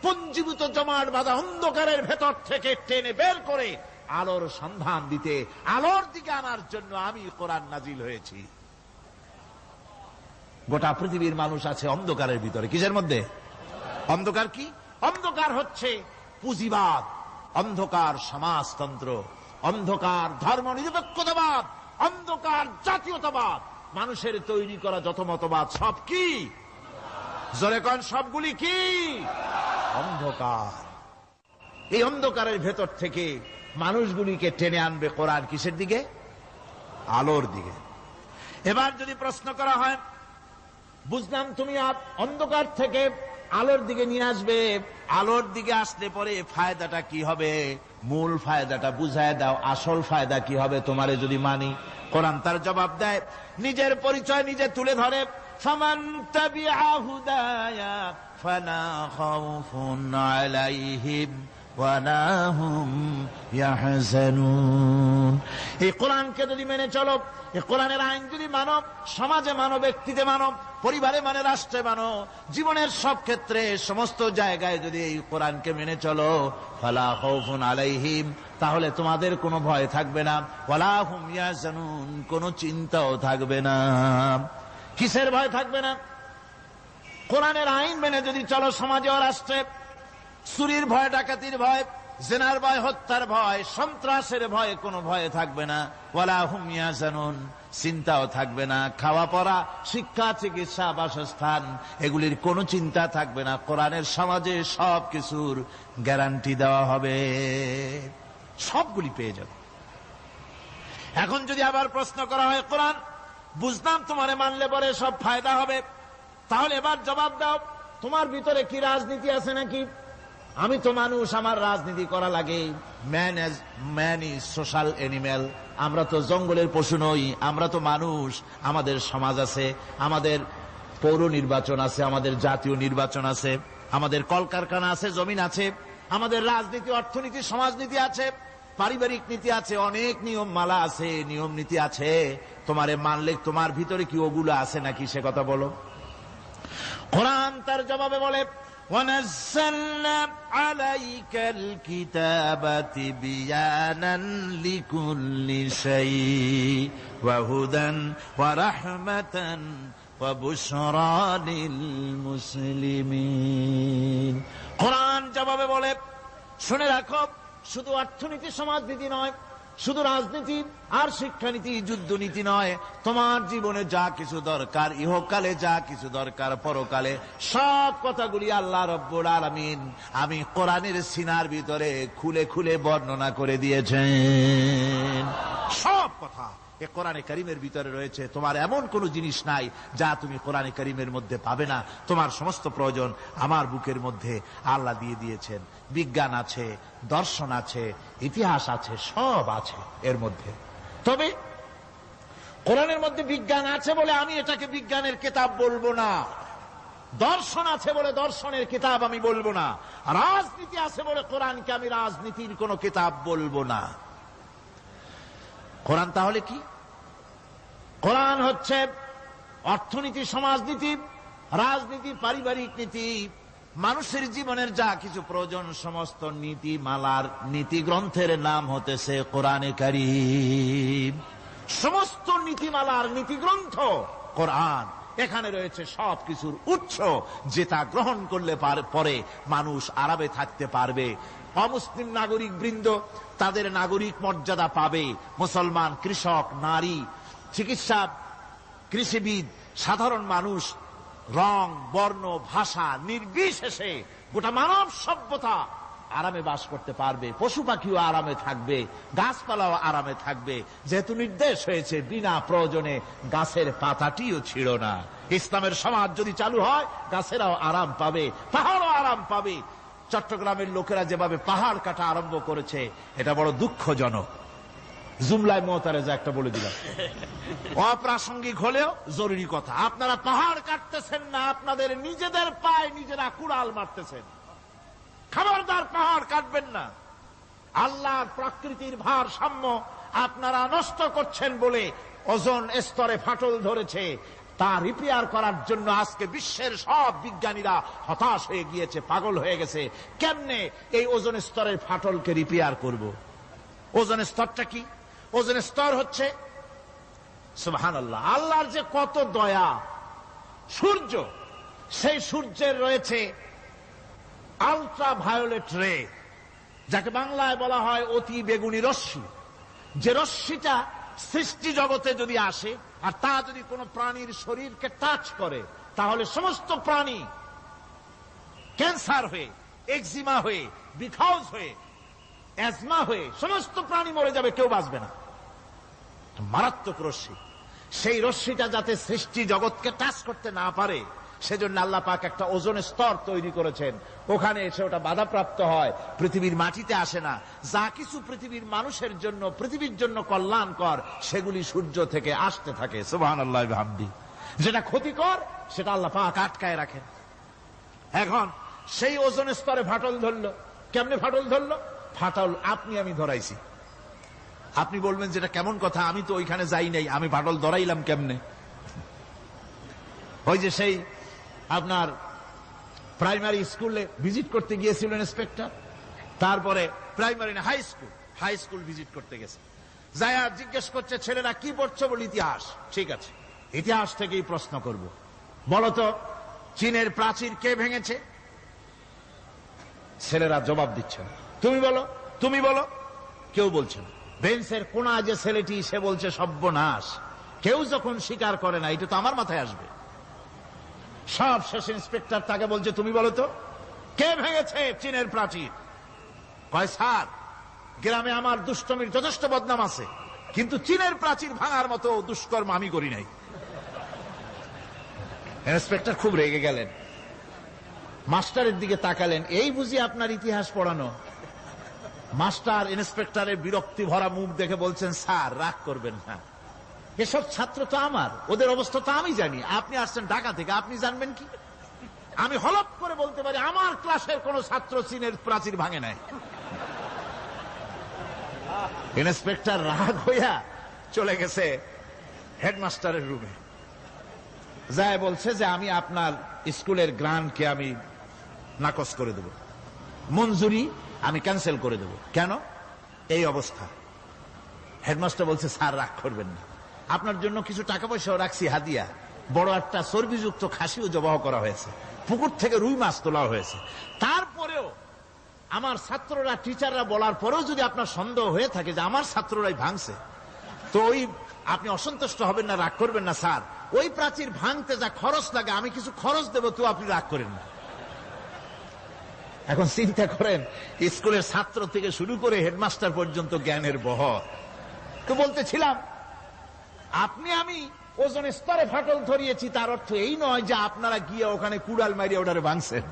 পঞ্জীভূত জমাট বাঁধা অন্ধকারের ভেতর থেকে টেনে বের করে আলোর সন্ধান দিতে, আলোর দিকে আনার জন্য আমি কোরআন নাজিল হয়েছি। গোটা পৃথিবীর মানুষ আছে অন্ধকারের ভিতরে। কিসের মধ্যে? অন্ধকার কি? অন্ধকার হচ্ছে পুঁজিবাদ, অন্ধকার সমাজতন্ত্র, অন্ধকার ধর্ম নিরপেক্ষতাবাদ, অন্ধকার জাতীয়তাবাদ। মানুষের তৈরি করা যত মতবাদ সব কি? জোরে কোন, সবগুলি কি? অন্ধকার। এই অন্ধকারের ভেতর থেকে মানুষগুলিকে টেনে আনবে কোরআন কিসের দিকে? আলোর দিকে। এবার যদি প্রশ্ন করা হয়, বুঝলাম তুমি অন্ধকার থেকে আলোর দিকে নিয়ে আসবে, আলোর দিকে আসলে পরে ফায়দাটা কি হবে? মূল ফায়দাটা বুঝায় দাও, আসল ফায়দা কি হবে তোমারে যদি মানি? কোরআন তার জবাব দেয়, নিজের পরিচয় নিজে তুলে ধরে, ফামান তাবিআ হুদায়া ফালা খাউফুন আলাইহিম ওয়ালা হুম ইয়াহজানুন। এই কোরআনকে যদি মেনে চলো, এই কোরআনের আইন যদি মানো, সমাজে মানো, ব্যক্তিতে মানো, পরিবারে মানে, রাষ্ট্রে মানো, জীবনের সব ক্ষেত্রে সমস্ত জায়গায় যদি এই কোরআনকে মেনে চলো, ফালা খাউফুন আলাইহিম, তাহলে তোমাদের কোনো ভয় থাকবে না, ওয়ালা হুম ইয়াহজানুন, কোনো চিন্তাও থাকবে না। কিসের ভয় থাকবে না? কোরআনের আইন মেনে যদি চলো সমাজে ও রাষ্ট্রে, চুরির ভয়, ডাকাতির ভয়, জিনার ভয়, হত্যার ভয়, সন্ত্রাসের ভয়, কোনো ভয় থাকবে না। ওয়ালা হুম ইয়াহজানুন, চিন্তাও থাকবে না। খাওয়া পড়া, শিক্ষা, চিকিৎসা, বাসস্থান, এগুলির কোনো চিন্তা থাকবে না। কোরআনের সমাজে সব কিছুর গ্যারান্টি দেওয়া হবে, সবগুলি পেয়ে যাবে। এখন যদি আবার প্রশ্ন করা হয়, কোরআন বুঝলাম তোমারে মানলে পরে সব ফায়দা হবে, তাহলে এবার জবাব দাও, তোমার ভিতরে কি রাজনীতি আছে নাকি? আমি তো মানুষ, আমার রাজনীতি করা লাগে। Man is social animal. আমরা তো জঙ্গলের পশু নই, আমরা তো মানুষ। আমাদের সমাজ আছে, আমাদের পৌর নির্বাচন আছে, আমাদের জাতীয় নির্বাচন আছে, আমাদের কলকারখানা আছে, জমিন আছে, আমাদের রাজনীতি, অর্থনীতি, সমাজনীতি আছে, পারিবারিক নীতি আছে, অনেক নিয়ম মালা আছে, নিয়ম নীতি আছে। তোমারে মানলে তোমার ভিতরে কি ওগুলো আছে নাকি সে কথা বলো। কোরআন তার জবাবে বলে, وَنَزَّلْنَا عَلَيْكَ الْكِتَابَ تِبْيَانًا لِكُلِّ شَيْءٍ وَهُدًى وَرَحْمَةً ওয়া বুশরা লিল মুসলিমিন। কোরআন জবাবে বলে, শুনে রাখো, শুধু অর্থনীতি সমাজনীতি নয়, শুধু রাজনীতি আর শিক্ষানীতি যুদ্ধনীতি নয়, তোমার জীবনে যা কিছু দরকার, ইহকালে যা কিছু দরকার, পরকালে সব কথাগুলি আল্লাহ রব্বুল আলামিন আমি কোরআনের সিনার ভিতরে খুলে খুলে বর্ণনা করে দিয়েছেন। সব কথা এ কোরআনে কারীমের ভিতরে রয়েছে। তোমার এমন কোন জিনিস নাই যা তুমি কোরআনে কারীমের মধ্যে পাবে না। তোমার সমস্ত প্রয়োজন আমার বুকের মধ্যে আল্লাহ দিয়ে দিয়েছেন। বিজ্ঞান আছে, দর্শন আছে, ইতিহাস আছে, সব আছে এর মধ্যে। তবে কোরআনের মধ্যে বিজ্ঞান আছে বলে আমি এটাকে বিজ্ঞানের কিতাব বলবো না, দর্শন আছে বলে দর্শনের কিতাব আমি বলবো না, রাজনীতি আছে বলে কোরআনকে আমি রাজনীতির কোন কিতাব বলবো না। কোরআন তাহলে কি? কোরআন হচ্ছে অর্থনীতি, সমাজনীতি, রাজনীতি, পারিবারিক নীতি, মানুষের জীবনের যা কিছু প্রয়োজন, সমস্ত নীতিমালার নীতি গ্রন্থের নাম হতেছে কোরআনে কারীম। সমস্ত নীতিমালার নীতি গ্রন্থ কোরআন। এখানে রয়েছে সব কিছুর উৎস, যেটা গ্রহণ করলে পরে মানুষ আরামে থাকতে পারবে। অমুসলিম নাগরিক বৃন্দ তাদের নাগরিক মর্যাদা পাবে। মুসলমান, কৃষক, নারী, চিকিৎসা, কৃষিবিদ, সাধারণ মানুষ, রং, বর্ণ, ভাষা নির্বিশেষে গোটা মানব সভ্যতা আরামে বাস করতে পারবে। পশু পাখিও আরামে থাকবে, গাছপালাও আরামে থাকবে, যেহেতু নির্দেশ হয়েছে বিনা প্রয়োজনে গাছের পাতাটিও ছিল না। ইসলামের সমাজ যদি চালু হয়, গাছেরাও আরাম পাবে, পাহাড়ও আরাম পাবে। চট্টগ্রামের লোকেরা যেভাবে পাহাড় কাটা আরম্ভ করেছে, এটা বড় দুঃখজনক। জুমলায় মোতারেজা একটা বলে দিলাম, অপ্রাসঙ্গিক হলেও জরুরি কথা। আপনারা পাহাড় কাটতেছেন না, আপনাদের নিজেদের পায়ে নিজেরা কুড়াল মারতেছেন। খবরদার পাহাড় কাটবেন না। আল্লাহর প্রকৃতির ভারসাম্য আপনারা নষ্ট করছেন বলে ওজোন স্তরে ফাটল ধরেছে। তা রিপেয়ার করার জন্য আজকে বিশ্বের সব বিজ্ঞানীরা হতাশ হয়ে গিয়েছে, পাগল হয়ে গেছে। কেমনে এই ওজোন স্তরের ফাটলকে রিপেয়ার করব? ওজোন স্তরটা কি? ওজোন স্তর হচ্ছে, সুবহানাল্লাহ, আল্লাহর যে কত দয়া। সূর্য, সেই সূর্যের রয়েছে আলট্রা ভায়োলেট রে, যাকে বাংলায় বলা হয় অতি বেগুনি রশ্মি। যে রশ্মিটা সৃষ্টি জগতে যদি আসে আর তা যদি কোনো প্রাণীর শরীরকে টাচ করে, তাহলে সমস্ত প্রাণী ক্যান্সার হয়ে, এক্সিমা হয়ে, বিখাউজ হয়ে, অ্যাজমা হয়ে সমস্ত প্রাণী মরে যাবে, কেউ বাঁচবে না। মারাত্মক রশ্মি। সেই রশ্মিটা যাতে সৃষ্টি জগৎকে টাচ করতে না পারে, সেজন্য আল্লাহ পাক একটা ওজোন স্তর তৈরি করেছেন। ওখানে এসে ওটা বাধাপ্রাপ্ত হয়, পৃথিবীর মাটিতে আসে না। যা কিছু পৃথিবীর মানুষের জন্য, পৃথিবীর জন্য কল্যাণকর, সেগুলি সূর্য থেকে আসতে থাকে। সুবহানাল্লাহ বিহামদি। যেটা ক্ষতিকর, সেটা আল্লাহ পাক আটকায় রাখেন। এখন সেই ওজোন স্তরে ফাটল ধরলো। কেমনে ফাটল ধরলো? ফাটল আপনি আমি ধরাইছি। আপনি বলবেন যেটা কেমন কথা, আমি তো ওইখানে যাই নাই, আমি ফাটল ধরাইলাম কেমনে? ওই যে সেই আপনার প্রাইমারি স্কুলে ভিজিট করতে গিয়েছিলেন ইন্সপেক্টর, তারপরে প্রাইমারি না হাই স্কুল ভিজিট করতে গেছে। যায়া জিজ্ঞেস করছে, ছেলেরা কি পড়ছো? বলে ইতিহাস। ঠিক আছে, ইতিহাস থেকেই প্রশ্ন করব। বলতো চীনের প্রাচীর কে ভেঙেছে? ছেলেরা জবাব দিচ্ছে না। তুমি বলো, তুমি বলো। কেউ বলছে না। বেঞ্চের কোনা যে ছেলেটি, সে বলছে সর্বনাশ। কেউ যখন স্বীকার করে না, এটা তো আমার মাথায় আসবে। সব শেষ ইন্সপেক্টর তাকে বলছে, তুমি বলো তো কে ভেঙেছে চীনের প্রাচীর? কয়, স্যার, গ্রামে আমার দুষ্টমির যথেষ্ট বদনাম আছে, কিন্তু চীনের প্রাচীর ভাঙার মতো দুষ্কর্ম আমি করি নাই। ইন্সপেক্টর খুব রেগে গেলেন, মাস্টারের দিকে তাকালেন, এই বুঝি আপনার ইতিহাস পড়ানো? মাস্টার ইন্সপেক্টরের বিরক্তি ভরা মুখ দেখে বলছেন, স্যার রাগ করবেন না, এসব ছাত্র তো আমার, ওদের অবস্থা তো আমি জানি। আপনি আসছেন ঢাকা থেকে, আপনি জানবেন কি? আমি হলপ করে বলতে পারি, আমার ক্লাসের কোন ছাত্র চীনের প্রাচীর ভাঙে নাই। ইন্সপেক্টর রাগ হইয়া চলে গেছে হেডমাস্টারের রুমে, যায় বলছে যে আমি আপনার স্কুলের গ্রান্টকে আমি নাকচ করে দেব, মঞ্জুরি আমি ক্যান্সেল করে দেব। কেন? এই অবস্থা। হেডমাস্টার বলছে, স্যার রাগ করবেন না, আপনার জন্য কিছু টাকা পয়সাও রাখছি হাদিয়া, বড় একটা চর্বিযুক্ত খাসিও জবাহ করা হয়েছে, পুকুর থেকে রুই মাছ তোলা হয়েছে। তারপরেও আমার ছাত্ররা, টিচাররা বলার পরেও যদি আপনার সন্দেহ হয়ে থাকে যে আমার ছাত্ররাই ভাঙছে, তো ওই আপনি অসন্তুষ্ট হবেন না, রাগ করবেন না। স্যার, ওই প্রাচীর ভাঙতে যা খরচ লাগে আমি কিছু খরচ দেবো, তো আপনি রাগ করেন না। এখন চিন্তা করেন, স্কুলের ছাত্র থেকে শুরু করে হেডমাস্টার পর্যন্ত জ্ঞানের বহর। তো বলতেছিলাম, আপনি আমি ওজন স্তরে ফাটল ধরিয়েছি, তার অর্থ এই নয় যে আপনারা গিয়ে ওখানে কুড়াল মারিয়ে ওটারে ভাঙছেন।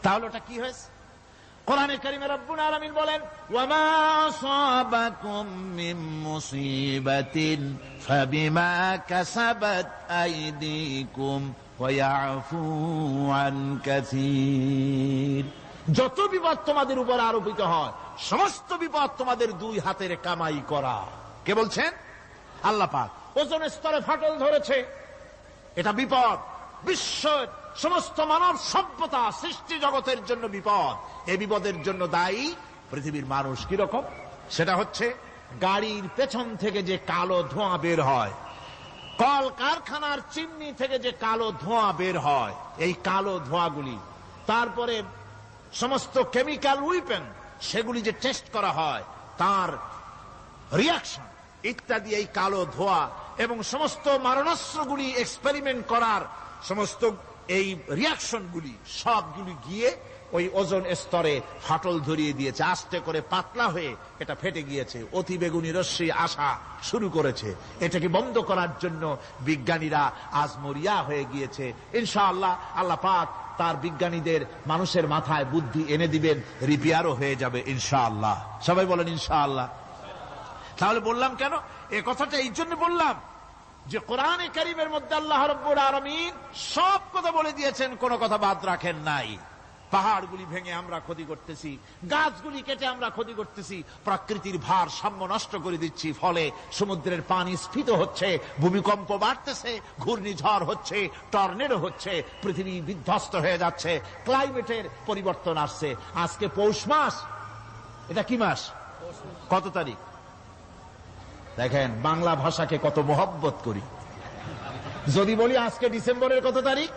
তাহলে ওটা কি হয়েছে? কোরআনে কারিমে রব্বুল আলামিন বলেন, ওয়ামা আসাবাকুম মিন মুসিবাতিন ফাবিমা কাসাবাত আইদিকুম ওয়া ইয়াফু আন কাসীর। যত বিপদ তোমাদের উপর আরোপিত হয়, সমস্ত বিপদ তোমাদের দুই হাতের কামাই করা। কে বলছেন? আল্লাহ পাক। ওজন স্তরে ফাটল ধরেছে, এটা বিপদ, বিশ্বের সমস্ত মানব সভ্যতা সৃষ্টি জগতের জন্য বিপদ। এই বিপদের জন্য দায়ী পৃথিবীর মানুষ। কিরকম? সেটা হচ্ছে গাড়ির পেছন থেকে যে কালো ধোঁয়া বের হয়, কল কারখানার চিমনি থেকে যে কালো ধোঁয়া বের হয়, এই কালো ধোঁয়াগুলি, তারপরে সমস্ত কেমিক্যাল উইপেন সেগুলি যে টেস্ট করা হয়, তার রিয়াকশন ইত্যাদি, এই কালো ধোঁয়া এবং সমস্ত মারণাস্ত্রগুলি এক্সপেরিমেন্ট করার সমস্ত এই রিয়াকশনগুলি সবগুলি গিয়ে ওই ওজন স্তরে ফাটল ধরিয়ে দিয়েছে। আস্তে করে পাতলা হয়ে এটা ফেটে গিয়েছে, অতি বেগুনি রশ্মি আসা শুরু করেছে। এটাকে বন্ধ করার জন্য বিজ্ঞানীরা আজ মরিয়া হয়ে গিয়েছে। ইনশাআল্লাহ আল্লাহ পাক তার বিজ্ঞানীদের মানুষের মাথায় বুদ্ধি এনে দিবেন, রিপেয়ারও হয়ে যাবে ইনশাআল্লাহ। সবাই বলেন ইনশাআল্লাহ। তাহলে বললাম কেন এ কথাটা? এই জন্য বললাম যে কোরআনে কারীমের মধ্যে আল্লাহ রাব্বুল আলামিন সব কথা বলে দিয়েছেন, কোনো কথা বাদ রাখেন নাই। পাহাড়গুলি ভেঙে আমরা ক্ষতি করতেছি, গাছগুলি কেটে আমরা ক্ষতি করতেছি, প্রকৃতির ভারসাম্য নষ্ট করে দিচ্ছি, ফলে সমুদ্রের পানি স্ফীত হচ্ছে, ভূমিকম্প বাড়তেছে, ঘূর্ণিঝড় হচ্ছে, টর্নেডো হচ্ছে, পৃথিবী বিধ্বস্ত হয়ে যাচ্ছে, ক্লাইমেটের পরিবর্তন আসছে। আজকে পৌষ মাস, এটা কি মাস? কত তারিখ? দেখেন বাংলা ভাষাকে কত মহব্বত করি। যদি বলি আজকে ডিসেম্বরের কত তারিখ,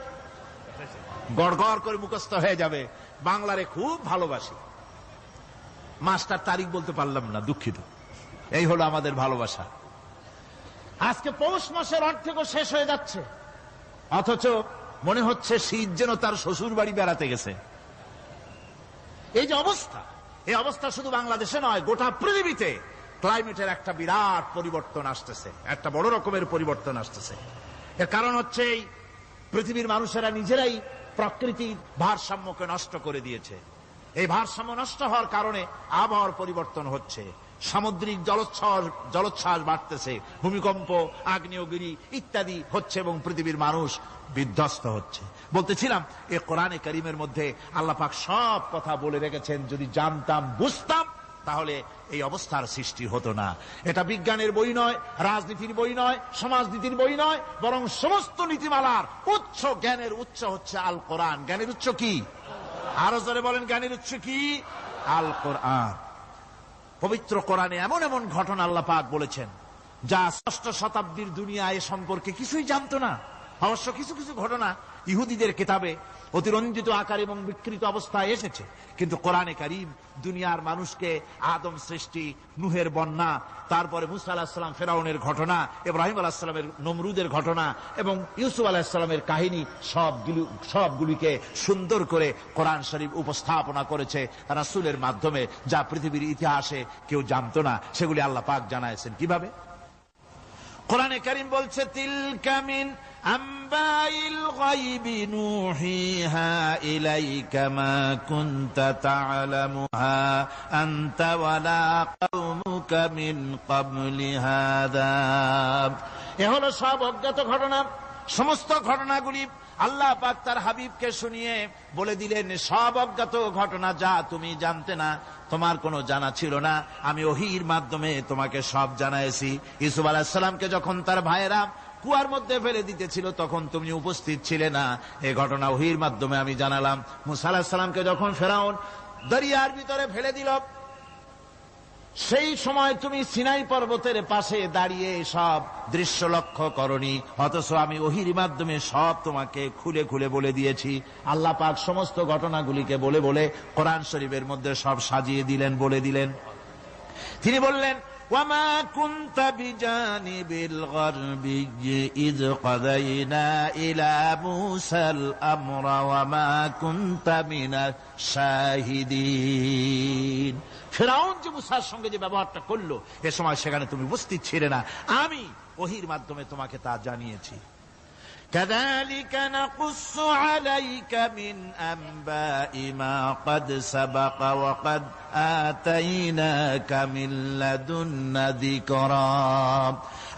গড় গড় করে মুখস্থ হয়ে যাবে। বাংলারে খুব ভালোবাসি, মাসটার তারিখ বলতে পারলাম না, দুঃখিত। এই হলো আমাদের ভালোবাসা। আজকে পৌষ মাসের অর্ধেকও শেষ হয়ে যাচ্ছে, অথচ মনে হচ্ছে শীত যেন তার শ্বশুর বাড়ি বেড়াতে গেছে। এই যে অবস্থা, এই অবস্থা শুধু বাংলাদেশে নয়, গোটা পৃথিবীতে ক্লাইমেটের একটা বিরাট পরিবর্তন আসতেছে, একটা বড় রকমের পরিবর্তন আসতেছে। এর কারণ হচ্ছে এই পৃথিবীর মানুষেরা নিজেরাই প্রকৃতির ভারসাম্যকে নষ্ট করে দিয়েছে। এই ভারসাম্য নষ্ট হওয়ার কারণে আবহাওয়ার পরিবর্তন হচ্ছে, সামুদ্রিক জলোচ্ছ্বাস বাড়তেছে, ভূমিকম্প, আগ্নেয়গিরি ইত্যাদি হচ্ছে এবং পৃথিবীর মানুষ বিধ্বস্ত হচ্ছে। বলতেছিলাম এই কোরআনে কারীমের মধ্যে আল্লাহ পাক সব কথা বলে রেখেছেন। যদি জানতাম, বুঝতাম, তাহলে এই অবস্থার সৃষ্টি হতো না। এটা বিজ্ঞানের বই নয়, রাজনীতির বই নয়, সমাজনীতির বই নয়, বরং সমস্ত নীতিমালার উচ্চ, জ্ঞানের উচ্চ হচ্ছে আল কোরআন। জ্ঞানের উচ্চ কি? আরো জোরে বলেন, জ্ঞানের উচ্চ কি? আল কোরআন। পবিত্র কোরআনে এমন এমন ঘটনা আল্লাহ পাক বলেছেন যা ষষ্ঠ শতাব্দীর দুনিয়া এ সম্পর্কে কিছুই জানতো না। অবশ্য কিছু কিছু ঘটনা ইহুদিদের কিতাবে অতিরঞ্জিত আকার এবং বিকৃত অবস্থায় এসেছে, কিন্তু কোরআনে কারীম দুনিয়ার মানুষকে আদম সৃষ্টি, নূহের বন্যা, তারপরে মুসা আলাইহিস সালাম ফেরাউনের ঘটনা, ইব্রাহিম আলাইহিস সালামের নমরুদের ঘটনা এবং ইউসুফ আলাইহিস সালামের কাহিনী সবগুলিকে সুন্দর করে কোরআন শরীফ উপস্থাপনা করেছে রাসূলের মাধ্যমে, যা পৃথিবীর ইতিহাসে কেউ জানতো না। সেগুলি আল্লাহ পাক জানাইছেন কিভাবে? কোরআনে কারীম বলছে, তিলকা মিন আম্বাইল গায়বি নূহিহা ইলাইকা মা কুনতা তা'লামুহা আনতা ওয়ালা কওমুকা মিন ক্বাবলি হাযা। এ হলো সব অজ্ঞাত ঘটনা। সমস্ত ঘটনাগুলি আল্লাহ পাক তার হাবিবকে শুনিয়ে বলে দিলেন, সব অজ্ঞাত ঘটনা যা তুমি জানতে না, তোমার কোনো জানা ছিল না, আমি ওহীর মাধ্যমে তোমাকে সব জানাইছি। ইউসুফ আলাইহিস সালামকে যখন তার ভাইয়েরা কুয়ার মধ্যে ফেলে দিতেছিল তখন তুমি উপস্থিত ছিলে না, এই ঘটনা ওহীর মাধ্যমে আমি জানালাম। মুসা আলাইহিস সালামকে যখন ফেরাউন দরিয়ার ভিতরে ফেলে দিল, সেই সময় তুমি সিনাই পর্বতের পাশে দাঁড়িয়ে সব দৃশ্য লক্ষ্য করনি, অথচ আমি ওহির মাধ্যমে সব তোমাকে খুলে খুলে বলে দিয়েছি। আল্লাহ পাক সমস্ত ঘটনাগুলিকে বলে বলে কোরআন শরীফের মধ্যে সব সাজিয়ে দিলেন, বলে দিলেন। তিনি বললেন, ওয়ামা কুনতা বিজানিবিল গারবিয়্যি ইয কাযাইনা ইলা মূসাল আমরা ওয়ামা কুনতা মিনাশ শাহিদিন। ফিরআউন যে মূসার সঙ্গে যে ব্যবহারটা করলো, এ সময় সেখানে তুমি উপস্থিত ছিলে না, আমি ওহীর মাধ্যমে তোমাকে তা জানিয়েছি। كذلك نقص عليك من أنباء ما قد سبق وقد آتيناك من لدنا ذكرا।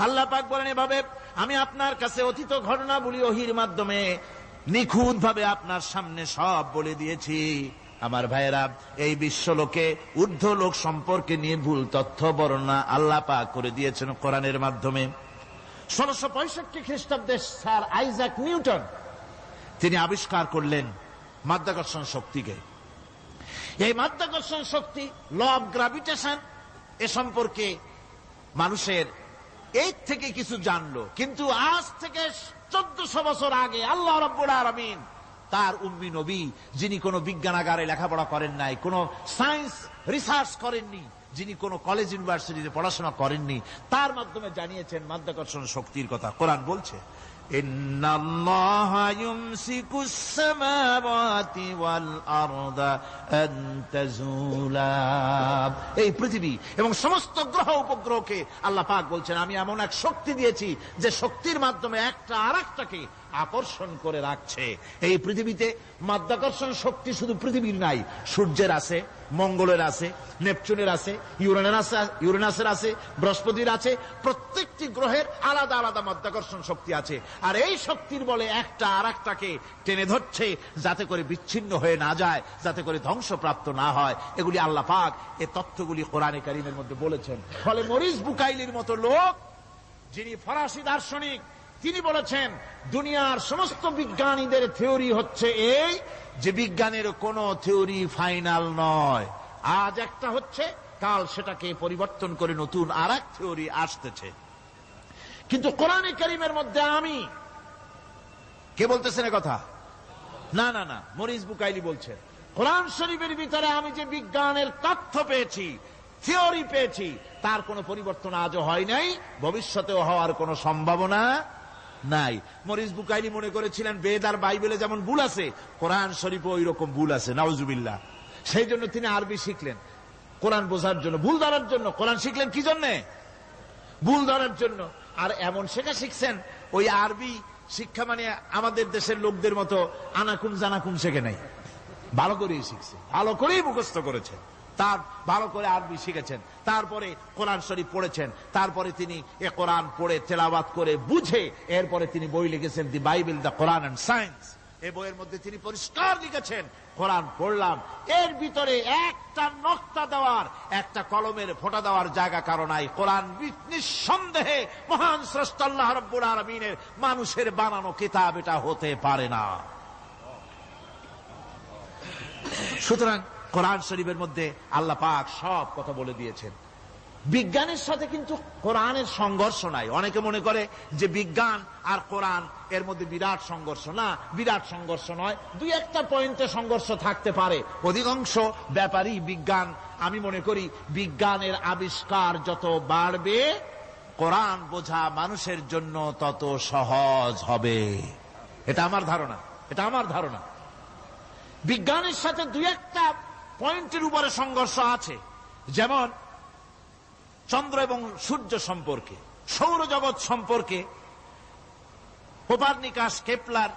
আল্লাহ পাক বলেন, এভাবে আমি আপনার কাছে অতীত ঘটনাবলী ওহীর মাধ্যমে নিখুঁত ভাবে আপনার সামনে সব বলে দিয়েছি। আমার ভাইয়েরা, এই বিশ্বলোকে ঊর্ধ্ব লোক সম্পর্কে নিয়ে ভুল তথ্য বর্ণনা আল্লাহ পাক করে দিয়েছেন কোরআনের মাধ্যমে। 1665 খ্রিস্টাব্দে স্যার আইজাক নিউটন তিনি আবিষ্কার করলেন মাধ্যাকর্ষণ শক্তিকে। এই মাধ্যাকর্ষণ শক্তি, ল অফ গ্রাভিটেশন, এ সম্পর্কে মানুষের এই থেকে কিছু জানলো, কিন্তু আজ থেকে 1400 বছর আগে আল্লাহ রাব্বুল আলামিন তার উম্মি নবী, যিনি কোনো বিজ্ঞানাগারে লেখাপড়া করেন নাই, কোনো সায়েন্স রিসার্চ করেননি, যিনি কোনো কলেজ ইউনিভার্সিটিতে পড়াশোনা করেননি, তার মাধ্যমে জানিয়েছেন মাধ্যাকর্ষণ শক্তির কথা। কোরআন বলছে, ইন্নাল্লাহা ইউমসিকুস সামাওয়াতি ওয়াল আরদা আন তাজুলা। এই পৃথিবী এবং সমস্ত গ্রহ উপগ্রহকে আল্লাহ পাক বলছেন, আমি এমন এক শক্তি দিয়েছি যে শক্তির মাধ্যমে একটা আরেকটাকে আকর্ষণ করে রাখছে। এই পৃথিবীতে মাধ্যাকর্ষণ শক্তি শুধু পৃথিবীর নাই, সূর্যের আছে, মঙ্গলের আছে, নেপচুনের আছে, ইউরেনাসের আছে, বৃহস্পতির আছে। প্রত্যেকটি গ্রহের আলাদা আলাদা মাধ্যাকর্ষণ শক্তি আছে। আর এই শক্তির বলে একটা আরেকটাকে টেনে ধরছে, যাতে করে বিচ্ছিন্ন হয়ে না যায়, যাতে করে ধ্বংসপ্রাপ্ত না হয়। এগুলি আল্লাহ পাক এই তথ্যগুলি কোরআনে কারীমের মধ্যে বলেছেন। ফলে মরিস বুকাইলির মতো লোক, যিনি ফরাসি দার্শনিক, তিনি বলেছেন দুনিয়ার সমস্ত বিজ্ঞানীদের থিওরি হচ্ছে এই, যে বিজ্ঞানের কোন থিওরি ফাইনাল নয়। আজ একটা হচ্ছে, কাল সেটাকে পরিবর্তন করে নতুন আর এক থিওরি আসতেছে। কিন্তু কোরআনে কারীমের মধ্যে আমি, কে বলতেছেন এ কথা? না না না, মরিস বুকাইলি বলছেন, কোরআন শরীফের ভিতরে আমি যে বিজ্ঞানের তথ্য পেয়েছি, থিওরি পেয়েছি, তার কোনো পরিবর্তন আজও হয় নাই, ভবিষ্যতেও হওয়ার কোনো সম্ভাবনা নাই। মরিস বুকাইলি মনে করেছিলেন বেদ আর বাইবেলে যেমন ভুল আছে, কোরআন শরীফে ওই রকম ভুল আছে, নাউজুবিল্লাহ। সেই জন্য তিনি আরবি শিখলেন কোরআন বোঝার জন্য, ভুল ধরার জন্য। কোরআন শিখলেন কি জন্যে? ভুল ধরার জন্য। আর এমন শেখা শিখছেন, ওই আরবি শিক্ষা মানে আমাদের দেশের লোকদের মতো আনাকুন জানাকুন শেখে নাই, ভালো করেই শিখছে, ভালো করেই মুখস্থ করেছেন, তার ভালো করে আরবি শিখেছেন, তারপরে কোরআন শরীফ পড়েছেন, তারপরে তিনি এ কোরআন পড়ে তেলাওয়াত করে বুঝে এরপরে তিনি বই লিখেছেন the Bible, the Quran and science. এই বইয়ের মধ্যে তিনি পরিষ্কার লিখেছেন, কোরআন পড়লাম, এর ভিতরে একটা নকতা দেওয়ার, একটা কলমের ফোঁটা দেওয়ার জায়গা কারো নাই। কোরআন নিঃসন্দেহে মহান স্রষ্টা আল্লাহ রাব্বুল আলামিনের মানুষের বানানো কিতাব, এটা হতে পারে না। সুতরাং কোরআন শরীফের মধ্যে আল্লাহ পাক সব কথা বলে দিয়েছেন। বিজ্ঞানের সাথে কিন্তু কোরআনের সংঘর্ষ নাই। অনেকে মনে করে যে বিজ্ঞান আর কোরআন এর মধ্যে বিরাট সংঘর্ষ। না, বিরাট সংঘর্ষ নয়, দুই একটা পয়েন্টে সংঘর্ষ থাকতে পারে। অধিকাংশ ব্যাপারই বিজ্ঞান, আমি মনে করি বিজ্ঞানের আবিষ্কার যত বাড়বে, কোরআন বোঝা মানুষের জন্য তত সহজ হবে। এটা আমার ধারণা, এটা আমার ধারণা। বিজ্ঞানের সাথে দুই একটা পয়েন্টের উপরে সংঘর্ষ আছে, যেমন চন্দ্র এবং সূর্য সম্পর্কে, সৌরজগৎ সম্পর্কে Copernicus, Kepler,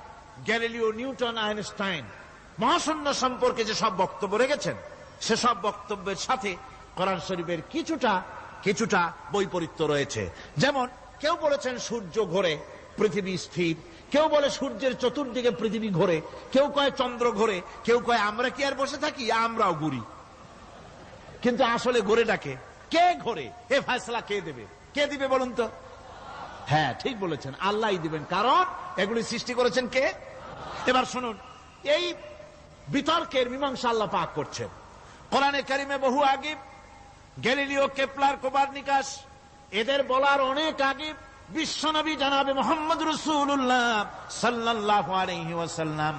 Galileo, Newton, Einstein মহাশূন্য সম্পর্কে যে সব বক্তব্য রেখেছেন, সেসব বক্তব্যের সাথে কোরআন শরীফের কিছুটা বৈপরীত্য রয়েছে। যেমন কেউ বলেছেন সূর্য ঘোরে, পৃথিবী স্থির, কেউ বলে সূর্যের চতুর্দিকে পৃথিবী ঘোরে, কেউ কয় চন্দ্র ঘোরে, কেউ কয় আমরা কি আর বসে থাকি, আমরাও ঘুরি। কিন্তু আসলে ঘোরেটাকে কে ঘোরে, এ ফয়সালা কে দেবে? কে দিবে বলুন তো? হ্যাঁ, ঠিক বলেছেন, আল্লাহই দিবেন, কারণ এগুলি সৃষ্টি করেছেন কে? এবার শুনুন, এই বিতর্কের মীমাংসা আল্লাহ পাক করছেন কোরআনে কারিমে বহু আগে। গ্যালিলিও, কেপলার, কোপারনিকাস, এদের বলার অনেক আগে বিশ্বনবী জনাবে মুহাম্মদ রাসূলুল্লাহ সাল্লাল্লাহু আলাইহি ওয়াসাল্লাম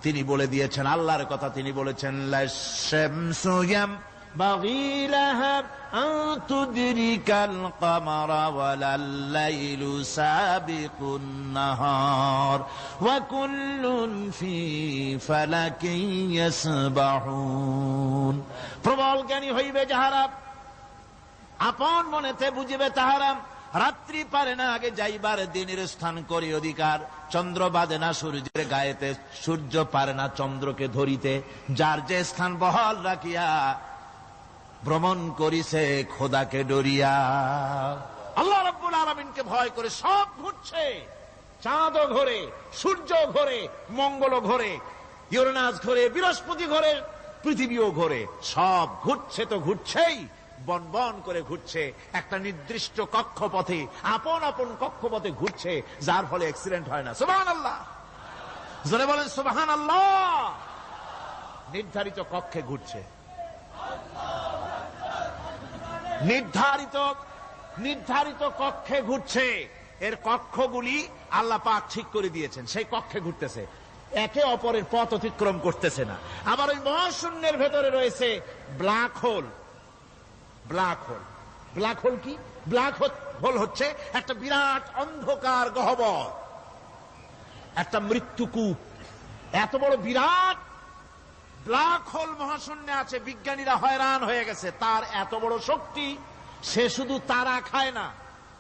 তিনি বলে দিয়েছেন, আল্লাহর কথা তিনি বলেছেন, লাশ-শামসু ইয়ানবাগী লাহা আন তুদরিকাল কামারা ওয়ালাল লাইলু সাবিকুন নাহার ওয়া কুল্লুন ফি ফালাকিন ইয়াসবাহুন। প্রবল জ্ঞানী হইবে যাহারা, আপন মনেতে বুঝিবে তাহারা, রাত্রি পারে না আগে যাইবার দিনের স্থান করি অধিকার, চন্দ্র বাঁধে না সূর্যের গায়েতে, সূর্য পারে না চন্দ্রকে ধরিতে, যার যে স্থান বহাল রাখিয়া ভ্রমণ করিছে খোদাকে ডরিয়া। আল্লাহ রাব্বুল আলামিনকে ভয় করে সব ঘুরছে, চাঁদও ঘোরে, সূর্য ঘোরে, মঙ্গল ঘোরে, ইউরেনাস ঘোরে, বৃহস্পতি ঘোরে, পৃথিবীও ঘোরে, সব ঘুরছে তো ঘুরছেই, বন বন করে ঘুরছে, একটা নির্দিষ্ট কক্ষপথে, আপন আপন কক্ষপথে ঘুরছে, যার ফলে অ্যাক্সিডেন্ট হয় না। সুবহানাল্লাহ, জোরে বলেন সুবহানাল্লাহ। নির্ধারিত কক্ষে ঘুরছে, নির্ধারিত কক্ষে ঘুরছে। এর কক্ষগুলি আল্লাহ পাক ঠিক করে দিয়েছেন, সেই কক্ষে ঘুরতেছে, একে অপরের পথ অতিক্রম করতেছে না। আবার ওই মহাশূন্যের ভেতরে রয়েছে black hole. Black hole, black hole কি? ব্ল্যাক হোল হচ্ছে একটা বিরাট অন্ধকার গহ্বর, একটা মৃত্যুকূপ। এত বড় বিরাট ব্ল্যাক হোল মহাশূন্যে আছে, বিজ্ঞানীরা হয়রান হয়ে গেছে। তার এত বড় শক্তি, সে শুধু তারা খায় না,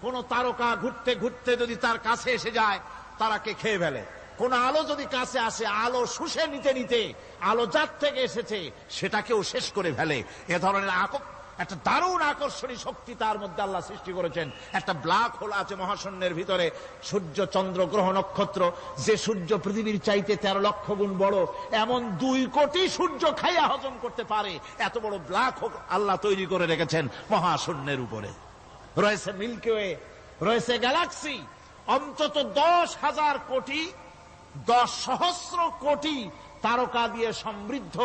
কোন তারকা ঘুরতে ঘুরতে যদি তার কাছে এসে যায় তারাকে খেয়ে ফেলে। কোন আলো যদি কাছে আসে, আলো শুষে নিতে নিতে আলো যার থেকে এসেছে সেটাকেও শেষ করে ফেলে। এ ধরনের একটা দারুণ আকর্ষণী শক্তি তার মধ্যে আল্লাহ সৃষ্টি করেছেন। একটা ব্ল্যাক হোল আছে মহাশূন্যের ভিতরে। সূর্য, চন্দ্র, গ্রহ, নক্ষত্র, যে সূর্য পৃথিবীর চাইতে 13 লক্ষ গুণ বড়, এমন 2 কোটি সূর্য খাইয়া হজম করতে পারে, এত বড় ব্ল্যাক হোল আল্লাহ তৈরি করে রেখেছেন মহাশূন্যের উপরে। রয়েছে মিল্কি ওয়ে, রয়েছে গ্যালাক্সি, অন্তত 10,000 কোটি, 10 সহস্র কোটি তারকা দিয়ে সমৃদ্ধ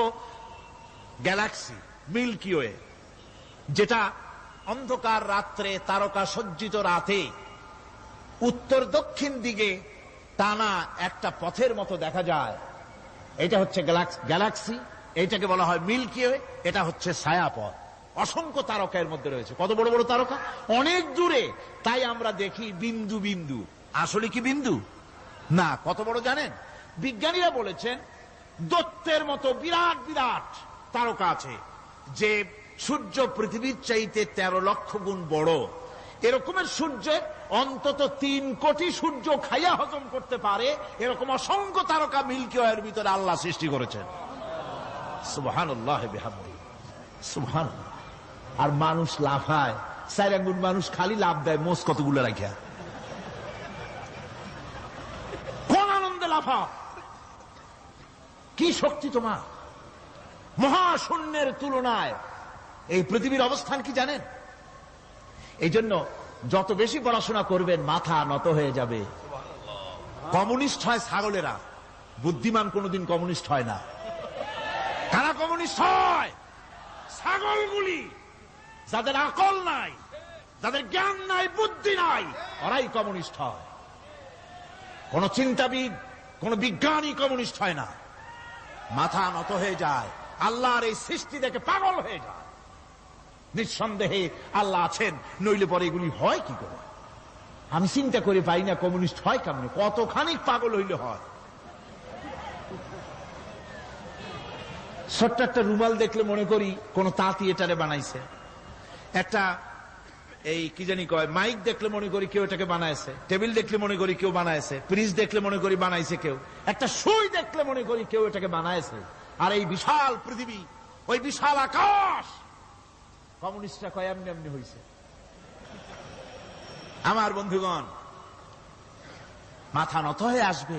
গ্যালাক্সি মিল্কি ওয়ে, যেটা অন্ধকার রাত্রে, তারকা সজ্জিত রাতে উত্তর দক্ষিণ দিকে টানা একটা পথের মতো দেখা যায়। এটা হচ্ছে গ্যালাক্সি, এইটাকে বলা হয় মিল্কি ওয়ে। এটা হচ্ছে ছায়াপথ। অসংখ্য তারকা এর মধ্যে রয়েছে। কত বড় বড় তারকা, অনেক দূরে। তাই আমরা দেখি বিন্দু বিন্দু, আসলে কি বিন্দু না। কত বড় জানেন? বিজ্ঞানীরা বলেছেন দৈত্যের মতো বিরাট বিরাট তারকা আছে, যে সূর্য পৃথিবীর চাইতে 13 লক্ষ গুণ বড়। এরকমের সূর্যের অন্তত 3 কোটি সূর্য খাইয়া হজম করতে পারে, এরকম অসংখ্য তারকা মিল্কি ওয়ের ভিতরে আল্লাহ সৃষ্টি করেছেন। সুবহানাল্লাহ বিহামদিহি, সুবহানাল্লাহ। আর মানুষ লাফায়, 4 আঙ্গুল মানুষ খালি লাফ দেয়, মোষ কতগুলো রাখিয়া। কোন আনন্দে লাফাও, কি শক্তি তোমার! মহাশূন্যের তুলনায় এই পৃথিবীর অবস্থান কি জানেন? এই জন্য যত বেশি পড়াশোনা করবেন মাথা নত হয়ে যাবে। কমিউনিস্ট হয় ছাগলেরা, বুদ্ধিমান কোনদিন কমিউনিস্ট হয় না। কারা কমিউনিস্ট হয়? ছাগলগুলি, যাদের আকল নাই, যাদের জ্ঞান নাই, বুদ্ধি নাই, ওরাই কমিউনিস্ট হয়। কোন চিন্তাবিদ, কোন বিজ্ঞানী কমিউনিস্ট হয় না। মাথা নত হয়ে যায়, আল্লাহর এই সৃষ্টি দেখে পাগল হয়ে যায়। নিঃসন্দেহে আল্লাহ আছেন, নইলে পরে এগুলি হয় কি করে? আমি চিন্তা করে পাই না কমিউনিস্ট হয় কেমনে, কতখানি পাগল হইলে হয়। ছোট্ট একটা রুমাল দেখলে মনে করি কোন তাঁতি এটারে বানাইছে। একটা এই কি জানি কয় মাইক দেখলে মনে করি কেউ এটাকে বানাইছে। টেবিল দেখলে মনে করি কেউ বানাইছে। ফ্রিজ দেখলে মনে করি বানাইছে কেউ। একটা সুই দেখলে মনে করি কেউ এটাকে বানাইছে। আর এই বিশাল পৃথিবী, ওই বিশাল আকাশ, কমিউনিস্টরা কয় এমনি এমনি হয়েছে। আমার বন্ধুগণ, মাথা নত হয়ে আসবে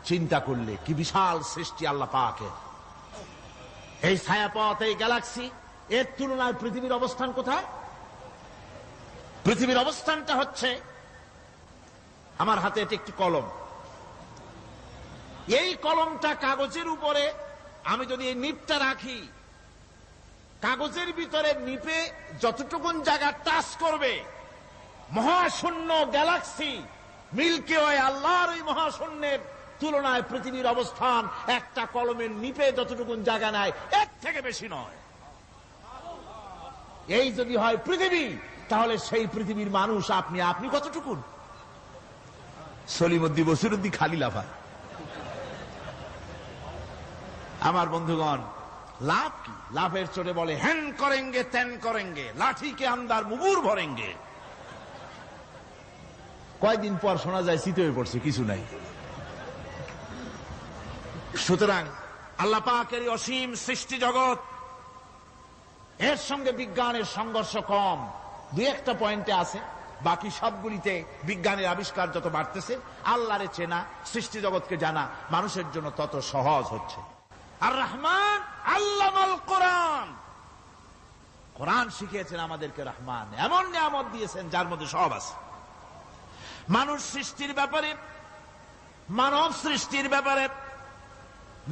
চিন্তা করলে কি বিশাল সৃষ্টি আল্লাহ পাকের। এই ছায়াপথ, এই গ্যালাক্সি, এর তুলনায় পৃথিবীর অবস্থান কোথায়? পৃথিবীর অবস্থানটা হচ্ছে, আমার হাতে এটি একটি কলম। এই কলমটা কাগজের উপরে আমি যদি এই নিবটা রাখি, কাগজের ভিতরে নিপে যতটুকুন জায়গা টাচ করবে, মহাশূন্য গ্যালাক্সি মিল্কি ওয়ে আল্লাহর ওই মহাশূন্যের তুলনায় পৃথিবীর অবস্থান একটা কলমের নিপে যতটুকুন জায়গা নেয় এর থেকে বেশি নয়। এই যদি হয় পৃথিবী, তাহলে সেই পৃথিবীর মানুষ আপনি কতটুকুন? সলিমুদ্দিন বসিরুদ্দিন খালি লাফায়। আমার বন্ধুগণ, লাভ কি? লাভের চোটে বলে হ্যান করেঙ্গে ত্যান করেঙ্গে, লাঠিকে আন্দার মুগুর ভরেঙ্গে। কয়েকদিন পর শোনা যায় শীত হয়ে পড়ছে, কিছু নাই। সুতরাং আল্লাহ পাকের অসীম সৃষ্টি জগৎ, এর সঙ্গে বিজ্ঞানের সংঘর্ষ কম, দুই একটা পয়েন্টে আছে। বাকি সবগুলিতে বিজ্ঞানের আবিষ্কার যত বাড়তেছে, আল্লাহরে চেনা, সৃষ্টি জগৎকে জানা মানুষের জন্য তত সহজ হচ্ছে। আর রহমান আল্লামাল কোরআন, কোরআন শিখিয়েছেন আমাদেরকে রহমান, এমন নিয়ামত দিয়েছেন যার মধ্যে সব আছে। মানুষ সৃষ্টির ব্যাপারে, মানব সৃষ্টির ব্যাপারে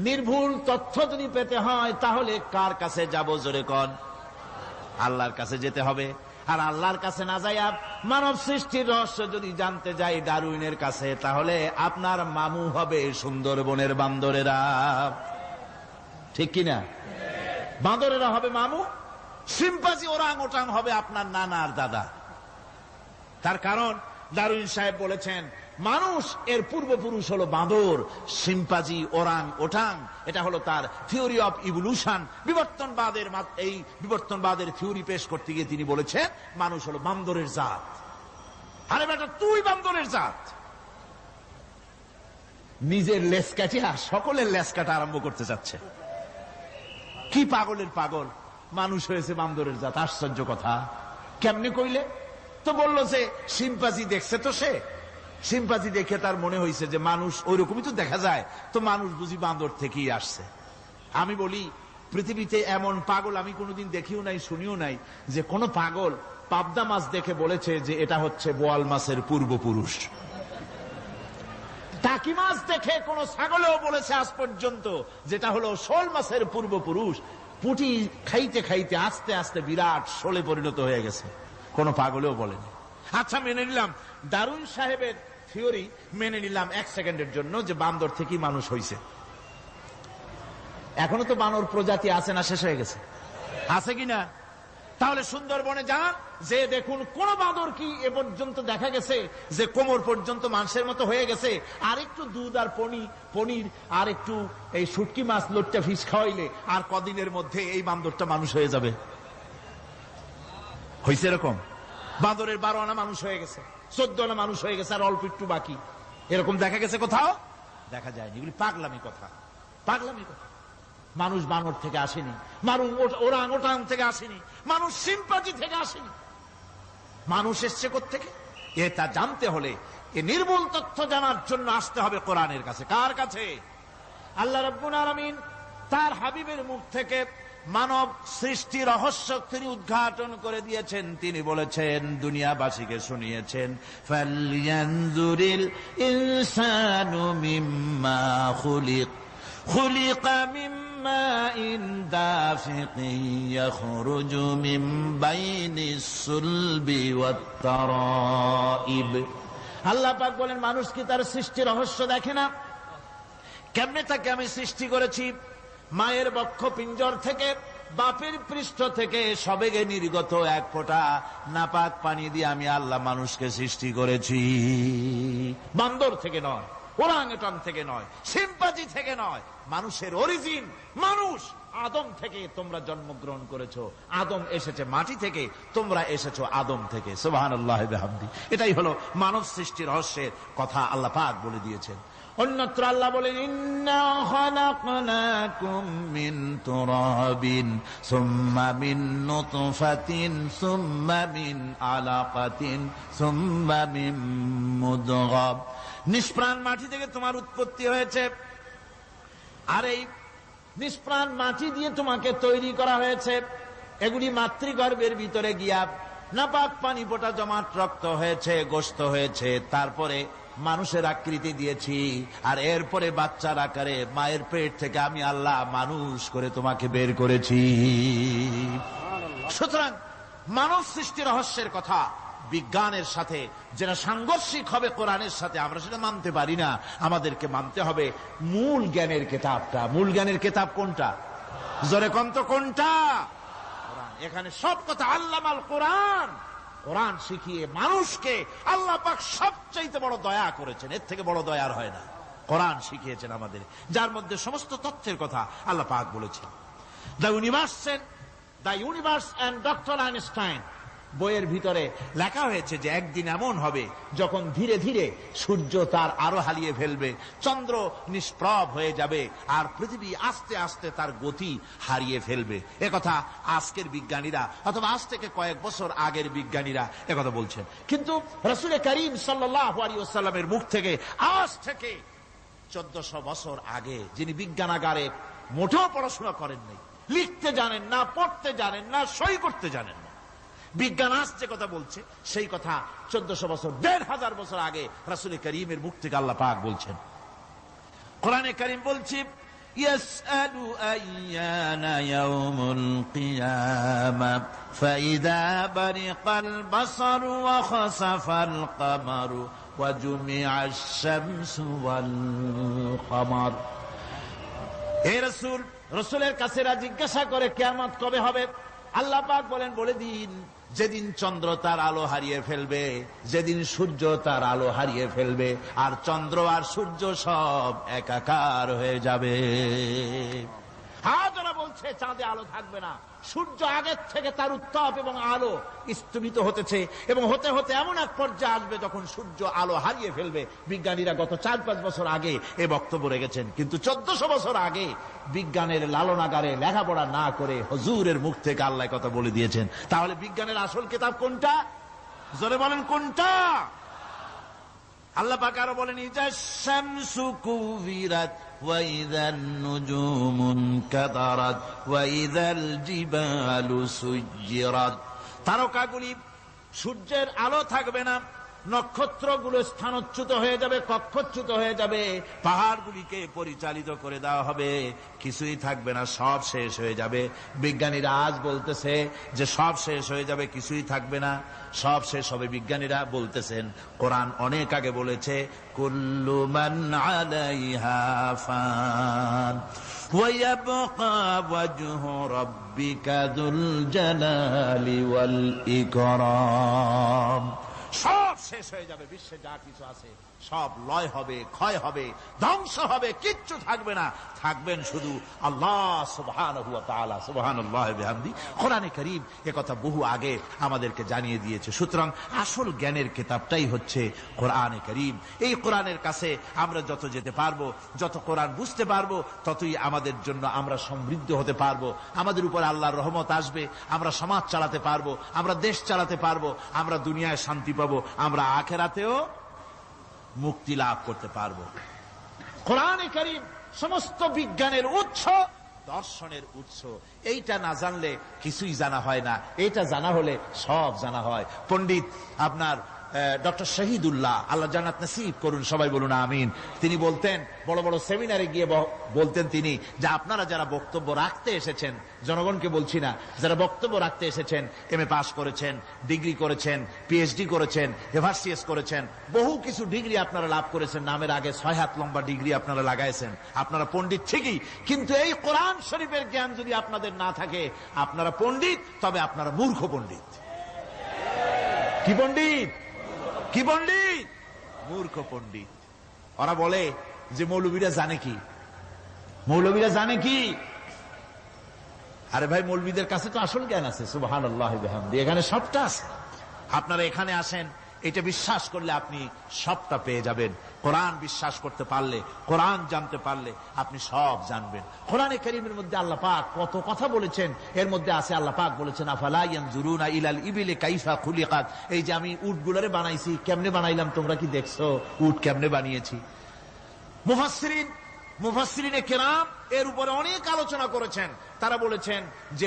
নির্ভুল তথ্য যদি পেতে হয়, তাহলে কার কাছে যাব? জোরে কন। আল্লাহর কাছে যেতে হবে। আর আল্লাহর কাছে না যাইয়া মানব সৃষ্টির রহস্য যদি জানতে যাই ডারউইনের কাছে, তাহলে আপনার মামু হবে সুন্দরবনের বান্দরেরা। ঠিক কিনা? বান্দরেরা হবে মামু, সিম্পাজি ওরাং ওটাং হবে আপনার নানা আর দাদা। তার কারণ ডারউইন সাহেব বলেছেন, মানুষ এর পূর্বপুরুষ হলো বাঁদর, সিম্পাজি, ওরাং ওটাং। এটা হলো তার থিওরি অফ ইভলিউশন। এই বিবর্তনবাদের থিওরি পেশ করতে গিয়ে তিনি বলেছেন, মানুষ হলো বান্দরের জাত। আরে বেটা, তুই বান্দরের জাত। নিজের লেজ কাটিয়া সকলের লেজ কাটা আরম্ভ করতে যাচ্ছে। কি পাগলের পাগল, মানুষ হয়েছে বান্দরের জাত। আশ্চর্য কথা। কেমনে কইলে? তো বললো যে সিম্পাজি দেখছে, তো সে সিম্পাজি দেখে তার মনে হয়েছে যে মানুষ ওইরকমই তো দেখা যায়, তো মানুষ বুঝি বান্দর থেকেই আসছে। আমি বলি, পৃথিবীতে এমন পাগল আমি কোনোদিন দেখিও নাই, শুনিও নাই যে কোন পাগল পাবদা মাছ দেখে বলেছে যে এটা হচ্ছে বোয়াল মাছের পূর্বপুরুষ। টাকি মাছ দেখে কোন ছাগলেও বলেছে আজ পর্যন্ত যেটা হলো শোল মাছের পূর্বপুরুষ। পুঁটি খাইতে খাইতে আস্তে আস্তে বিরাট শোলে পরিণত হয়ে গেছে, কোন পাগলেও বলেনি। আচ্ছা, মেনে নিলাম ডারউইন সাহেবের থিওরি, মেনে নিলাম এক সেকেন্ডের জন্য যে বান্দর থেকেই মানুষ হয়েছে। এখনো তো বানর প্রজাতি আছে না? শেষ হয়ে গেছে? আছে কিনা? তাহলে সুন্দরবনে যান, যে দেখুন কোন বাঁদর কি এ পর্যন্ত দেখা গেছে যে কোমর পর্যন্ত মানুষের মতো হয়ে গেছে? আর একটু দুধ আর পনির আর একটু এই শুটকি মাছ লোটটা ফিস খাওয়াইলে আর কদিনের মধ্যে এই বান্দরটা মানুষ হয়ে যাবে। হয়েছে এরকম? বাঁদরের 12 আনা মানুষ হয়ে গেছে, 14 আনা মানুষ হয়ে গেছে, আর অল্প একটু বাকি। এরকম দেখা গেছে কোথাও? দেখা যায়নি। এগুলি পাগলামি কথা, পাগলামি কথা। মানুষ বানর থেকে আসেনি, মানুষ ওরাং ওটাং থেকে আসেনি, মানুষ সিম্পাজি থেকে আসেনি। মানুষ এসছে কোত্থেকে? এটা জানতে হলে, এ নির্মূল তথ্য জানার জন্য আসতে হবে কোরআনের কাছে। কার কাছে? আল্লাহ রাব্বুল আলামিন তার হাবিবের মুখ থেকে মানব সৃষ্টি রহস্য তিনি উদ্ঘাটন করে দিয়েছেন। তিনি বলেছেন, দুনিয়াবাসীকে শুনিয়েছেন, ফালয়ানজুরিল ইনসানু মিম্মা খুলিক, খুলিকা মিম্মা ইন দাফিকিন ইয়াখরুজু মিন বাইনিস সুলবি ওয়াত তারাইব। আল্লাহ পাক বলেন, মানুষ কি তার সৃষ্টি রহস্য দেখে না? কেমনে তাকে আমি সৃষ্টি করেছি? মায়ের বক্ষ পিঞ্জর থেকে, বাপের পৃষ্ঠ থেকে সবেগে নির্গত এক ফোঁটা নাপাক পানি দিয়ে আমি আল্লাহ মানুষকে সৃষ্টি করেছি। বান্দর থেকে নয়, ওরাংওটাং থেকে নয়, সিম্পাজি থেকে নয়। মানুষের অরিজিন মানুষ। আদম থেকে তোমরা জন্মগ্রহণ করেছো, আদম এসেছে মাটি থেকে, তোমরা এসেছো আদম থেকে। সুবহানাল্লাহি ওয়া বিহামদিহি। এটাই হলো মানব সৃষ্টি রহস্যের কথা আল্লাহ পাক বলে দিয়েছেন। অন্যত্র আল্লাহ বলেন, ইন্না খালাকনাকুম মিন তুরাবিন সুম্মা মিন নুতফাতিন সুম্মা মিন আলাকাতিন সুম্মা মিন মুদগাহ। নিষ্প্রাণ মাটি থেকে তোমার উৎপত্তি হয়েছে, আর এই নিষ্প্রাণ মাটি দিয়ে তোমাকে তৈরি করা হয়েছে। এগুলি মাতৃগর্ভের ভিতরে গিয়া নাপাক পানি ফোঁটা জমাট রক্ত হয়েছে, গোশত হয়েছে, তারপরে মানুষের আকৃতি দিয়েছি, আর এরপরে বাচ্চার আকারে মায়ের পেট থেকে আমি আল্লাহ মানুষ করে তোমাকে বের করেছি। সুতরাং মানব সৃষ্টি রহস্যের কথা বিজ্ঞানের সাথে যেটা সাংঘর্ষিক হবে কোরআনের সাথে, আমরা সেটা মানতে পারি না। আমাদেরকে মানতে হবে মূল জ্ঞানের কিতাবটা। মূল জ্ঞানের কিতাব কোনটা? জোরে কন্ত কোনটা? কোরআন। এখানে সব কথা আল্লামাল কোরআন। কোরআন শিখিয়ে মানুষকে আল্লাহ পাক সবচাইতে বড় দয়া করেছেন, এর থেকে বড় দয়ার হয় না। কোরআন শিখিয়েছেন আমাদের, যার মধ্যে সমস্ত তথ্যের কথা আল্লাহ পাক বলেছেন। The universe and doctor Einstein বইয়ের ভিতরে লেখা হয়েছে যে একদিন এমন হবে যখন ধীরে ধীরে সূর্য তার আলো হারিয়ে ফেলবে, চন্দ্র নিষ্প্রভ হয়ে যাবে, আর পৃথিবী আস্তে আস্তে তার গতি হারিয়ে ফেলবে। একথা আজকের বিজ্ঞানীরা অথবা আজ থেকে কয়েক বছর আগের বিজ্ঞানীরা একথা বলছেন। কিন্তু রাসূল করিম সাল্লাল্লাহু আলাইহি ওয়াসাল্লামের মুখ থেকে আজ থেকে 1400 বছর আগে, যিনি বিজ্ঞানাগারে মোটেও পড়াশোনা করেননি, লিখতে জানেন না, পড়তে জানেন না, সই করতে জানেন না, বিজ্ঞান আজ যে কথা বলছে সেই কথা 1400 বছর 1500 বছর আগে রাসূল করিমের মুখ থেকে আল্লাহ পাক বলছেন। কোরআনে কারীম বলছে ইয়াসআলু আইয়ানা ইয়াউমুল কিয়ামা ফাইদা বারিকাল বাসারু ওয়া খাসাফাল কামারু ওয়া জুমিআশ শামসু ওয়াল কামার। হে রাসূল, রাসূলের কাছে জিজ্ঞাসা করে কিয়ামত কবে হবে? আল্লাহ পাক বলেন, বলে দিন যেদিন চন্দ্র তার আলো হারিয়ে ফেলবে, যেদিন সূর্য তার আলো হারিয়ে ফেলবে, আর চন্দ্র আর সূর্য সব একাকার হয়ে যাবে। হাজারা বলছে চাঁদে আলো থাকবে না, সূর্য আগের থেকে তার উত্তাপ এবং আলো স্তমিত হতেছে, এবং হতে হতে এমন এক পর্যায়ে আসবে যখন সূর্য আলো হারিয়ে ফেলবে। বিজ্ঞানীরা গত 4-5 বছর আগে এ বক্তব্য রেখেছেন, কিন্তু 1400 বছর আগে বিজ্ঞানের লালনাগারে লেখাপড়া না করে হুজুরের মুখ থেকে আল্লাহ কথা বলে দিয়েছেন। তাহলে বিজ্ঞানের আসল কিতাব কোনটা? জোরে বলেন কোনটা? আল্লাহ পাক আরো বলেন ইজা শামসু কুবিরাত ওয়া ইযান নুজুমু কাদারাত ওয়া ইযাল জিবালু সুজ্জিরাত। তারকাগুলি, সূর্যের আলো থাকবে না, নক্ষত্রগুলো স্থানচ্যুত হয়ে যাবে, কক্ষচ্যুত হয়ে যাবে, পাহাড়গুলিকে পরিচালিত করে দেওয়া হবে, কিছুই থাকবে না, সব শেষ হয়ে যাবে। বিজ্ঞানীরা আজ বলতেছে যে সব শেষ হয়ে যাবে, কিছুই থাকবে না, সব শেষ হবে। বিজ্ঞানীরা বলতেছেন, কোরআন অনেক আগে বলেছে কুল্লু মান আলাইহা ফান ওয়া ইয়াবকা ওয়াজহু রাব্বিকা যুল জালালি ওয়াল ইকরাম। সব শেষ হয়ে যাবে, বিশ্বে যা কিছু আছে সব লয় হবে, ক্ষয় হবে, ধ্বংস হবে, কিচ্ছু থাকবে না, থাকবেন শুধু আল্লাহ সুবহানাহু ওয়া তাআলা। সুবহানাল্লাহি ওয়া বিহামদি। কোরআনে কারীম একথা বহু আগে আমাদেরকে জানিয়ে দিয়েছে। সুতরাং আসল জ্ঞানের কিতাবটাই হচ্ছে কোরআনে কারীম। এই কোরআনের কাছে আমরা যত যেতে পারবো, যত কোরআন বুঝতে পারবো, ততই আমাদের জন্য আমরা সমৃদ্ধ হতে পারবো, আমাদের উপর আল্লাহর রহমত আসবে, আমরা সমাজ চালাতে পারবো, আমরা দেশ চালাতে পারবো, আমরা দুনিয়ায় শান্তি পাবো, আমরা আখিরাতেও মুক্তি লাভ করতে পারবো। কোরআনে কারীম সমস্ত বিজ্ঞানের উৎস, দর্শনের উৎস। এইটা না জানলে কিছুই জানা হয় না, এইটা জানা হলে সব জানা হয়। পণ্ডিত আপনার ডক্টর শহীদুল্লাহ, আল্লাহ জান্নাত নসিব করুন, সবাই বলুন আমিন। তিনি বলতেন, বড় বড় সেমিনারে গিয়ে বলতেন তিনি, যে আপনারা যারা বক্তব্য রাখতে এসেছেন, জনগণকে বলছি না, যারা বক্তব্য রাখতে এসেছেন, MA পাস করেছেন, ডিগ্রি করেছেন, PhD করেছেন, এভারসিএস করেছেন, বহু কিছু ডিগ্রি আপনারা লাভ করেছেন, নামের আগে 6 হাত লম্বা ডিগ্রি আপনারা লাগাইছেন, আপনারা পণ্ডিত ঠিকই, কিন্তু এই কোরআন শরীফের জ্ঞান যদি আপনাদের না থাকে, আপনারা পণ্ডিত, তবে আপনারা মূর্খ পণ্ডিত। কি পণ্ডিত? কি পণ্ডিত? মূর্খ পণ্ডিত। ওরা বলে যে মৌলবীরা জানে কি, মৌলবীরা জানে কি? আরে ভাই, মৌলবীদের কাছে তো আসল জ্ঞান আছে। সুবহানাল্লাহি ওয়া বিহামদি। এখানে সবটা আছে। আপনারা এখানে আসেন, এটা বিশ্বাস করলে আপনি সবটা পেয়ে যাবেন। কোরআন বিশ্বাস করতে পারলে, কোরআন জানতে পারলে আপনি সব জানবেন। কোরআনে কারীমের মধ্যে আল্লাহ পাক কত কথা বলেছেন, এর মধ্যে আছে আল্লাহ পাক বলেছেন আফালা ইয়ানজুরুনা ইলাল ইবিলি কাইফা খুলিকাত। এই যে আমি উটগুলোরে বানাইছি, কেমনে বানাইলাম তোমরা কি দেখছো? উট কেমনে বানিয়েছি? মুফাসসিরিন মুফাসসিরিনে কেরাম এর উপরে অনেক আলোচনা করেছেন। তারা বলেছেন যে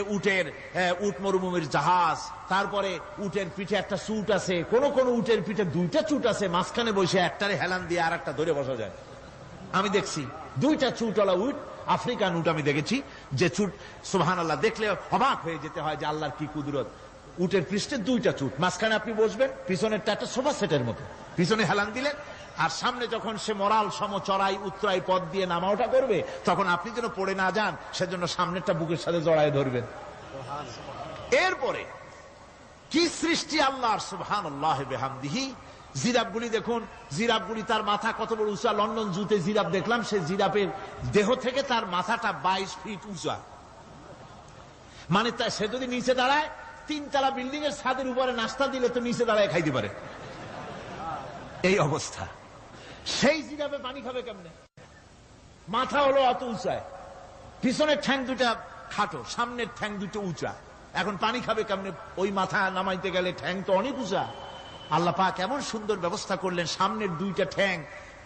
উট মরুভূমির জাহাজ, তারপরে উটের পিঠে একটা চুট আছে, কোন কোন উটের পিঠে দুইটা চুট আছে, মাঝখানে বসে একটারে হেলান দিয়ে আর একটা ধরে বসা যায়। আমি দেখছি দুইটা চুটওয়ালা উট, আফ্রিকান উট আমি দেখেছি, যে চুট সুবহানাল্লাহ দেখলে অবাক হয়ে যেতে হয় যে আল্লাহর কি কুদরত। উটের পৃষ্ঠে দুইটা চুট, মাঝখানে আপনি বসবেন, পিছনেরটা একটা সোফা সেটের মতো, পিছনে হেলান দিলেন, আর সামনে যখন সে মরাল সম চড়াই উত্তরাই পথ দিয়ে নামা ওঠা করবে, তখন আপনি যেন পড়ে না যান সেজন্য সামনেরটা বুকের সাথে জড়ায় ধরবেন। এরপরে কি সৃষ্টি আল্লাহর, সুবহানাল্লাহ বিহামদিহি। জিরাফগুলি দেখুন, জিরাফগুলি তার মাথা কত বড় উঁচা। লন্ডন জুতে জিরাফ দেখলাম, সে জিরাফের দেহ থেকে তার মাথাটা 22 ফিট উঁচা। মানে সে যদি নিচে দাঁড়ায়, 3 তলা বিল্ডিং এর ছাদের উপরে নাস্তা দিলে তো নিচে দাঁড়ায় খাইতে পারে, এই অবস্থা। সেই জিরাফে পানি খাবে কেমনে? মাথা হলো অত উঁচায়, পিছনের ঠ্যাং দুটা খাটো, সামনের ঠ্যাং দুটো উঁচা, এখন পানি খাবে কেমনে? ওই মাথা নামাইতে গেলে ঠ্যাং তো অনেক উঁচা। আল্লাহ পাক এমন সুন্দর ব্যবস্থা করলেন, সামনের দুইটা ঠ্যাং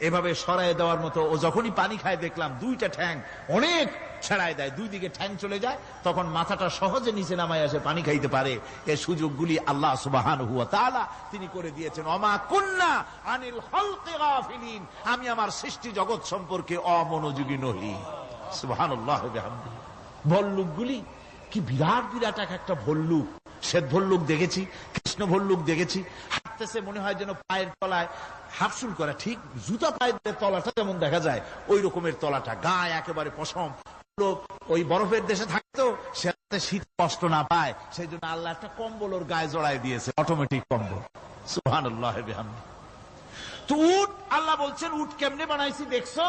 এভাবে সরায় দেওয়ার মতো। ও যখনই পানি খায় দেখলাম দুইটা ঠ্যাং অনেক ছেড়ায় দেয়, দুই দিকে ঠ্যাং চলে যায়, তখন মাথাটা সহজে নিচে নামায় আসে, পানি খাইতে পারে। এই সুযোগগুলি আল্লাহ সুবহানাহু ওয়া তাআলা তিনি করে দিয়েছেন। ওমা কুন্না আনিল খালকি গাফিলিন, আমি আমার সৃষ্টি জগৎ সম্পর্কে অমনোযোগী নহি। সুবহানাল্লাহ বিহামদিহি। ভল্লুকগুলি কি বিরাট বিরাট একটা ভল্লুক, শ্বেত ভল্লুক দেখেছি, কৃষ্ণ ভল্লুক দেখেছি, হাঁটতেছে মনে হয় যেন পায়ের তলায় হাফসুল করা, ঠিক জুতা পায়ের তলাটা যেমন দেখা যায় ওই রকমের তলাটা, গায়ে একেবারে পশম। লোক ওই বরফের দেশে থাকতো, সে শীত কষ্ট না পায়, সেই জন্য আল্লাহ একটা কম্বল ওর গায়ে জড়াই দিয়েছে, অটোমেটিক কম্বল। সুবহানাল্লাহ বিহামদিহি। তো উট, আল্লাহ বলছেন উট কেমনে বানাইছি দেখছো?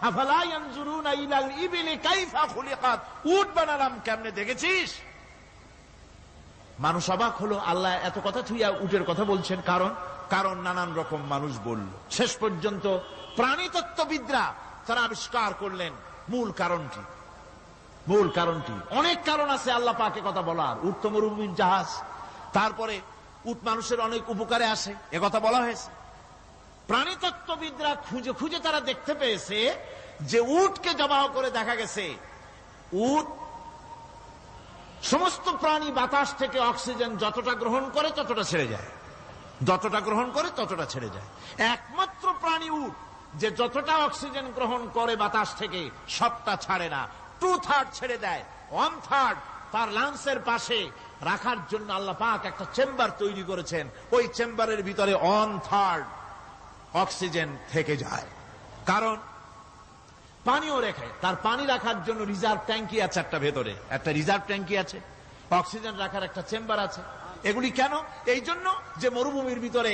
আফালা ইয়ানজুরুনা ইলাল ইবিলি কাইফা খুলিকাত, উট বানালাম কেমনে দেখেছিস? মানুষ অবাক হলো, আল্লাহ এত কথা থুইয়া উটের কথা বলছেন। কারণ নানান রকম মানুষ বলল। শেষ পর্যন্ত প্রাণীতত্ত্ববিদরা তারা আবিষ্কার করলেন মূল কারণটি। অনেক কারণ আছে আল্লাহ পাকে কথা বলার। উট তো মরুভূমির জাহাজ, তারপরে উট মানুষের অনেক উপকারে আসে, একথা বলা হয়েছে। প্রাণীতত্ত্ববিদরা খুঁজে খুঁজে তারা দেখতে পেয়েছে যে উটকে জবাহ করে দেখা গেছে, উট সমস্ত প্রাণী বাতাস থেকে অক্সিজেন যতটা গ্রহণ করে ততটা ছেড়ে যায়, যতটা গ্রহণ করে ততটা ছেড়ে যায়। একমাত্র প্রাণী উট যে যতটা অক্সিজেন গ্রহণ করে বাতাস থেকে সবটা ছাড়ে না, 2/3 ছেড়ে দেয়, 1/3 তার লাংসের পাশে রাখার জন্য আল্লাহ পাক একটা চেম্বার তৈরি করেছেন। ওই চেম্বারের ভিতরে 1/3 অক্সিজেন থেকে যায়। কারণ পানিও রেখে, তার পানি রাখার জন্য রিজার্ভ ট্যাঙ্কি আছে, একটা ভেতরে একটা রিজার্ভ ট্যাঙ্কি আছে, অক্সিজেন রাখার একটা চেম্বার আছে। এগুলি কেন? এই জন্য যে মরুভূমির ভিতরে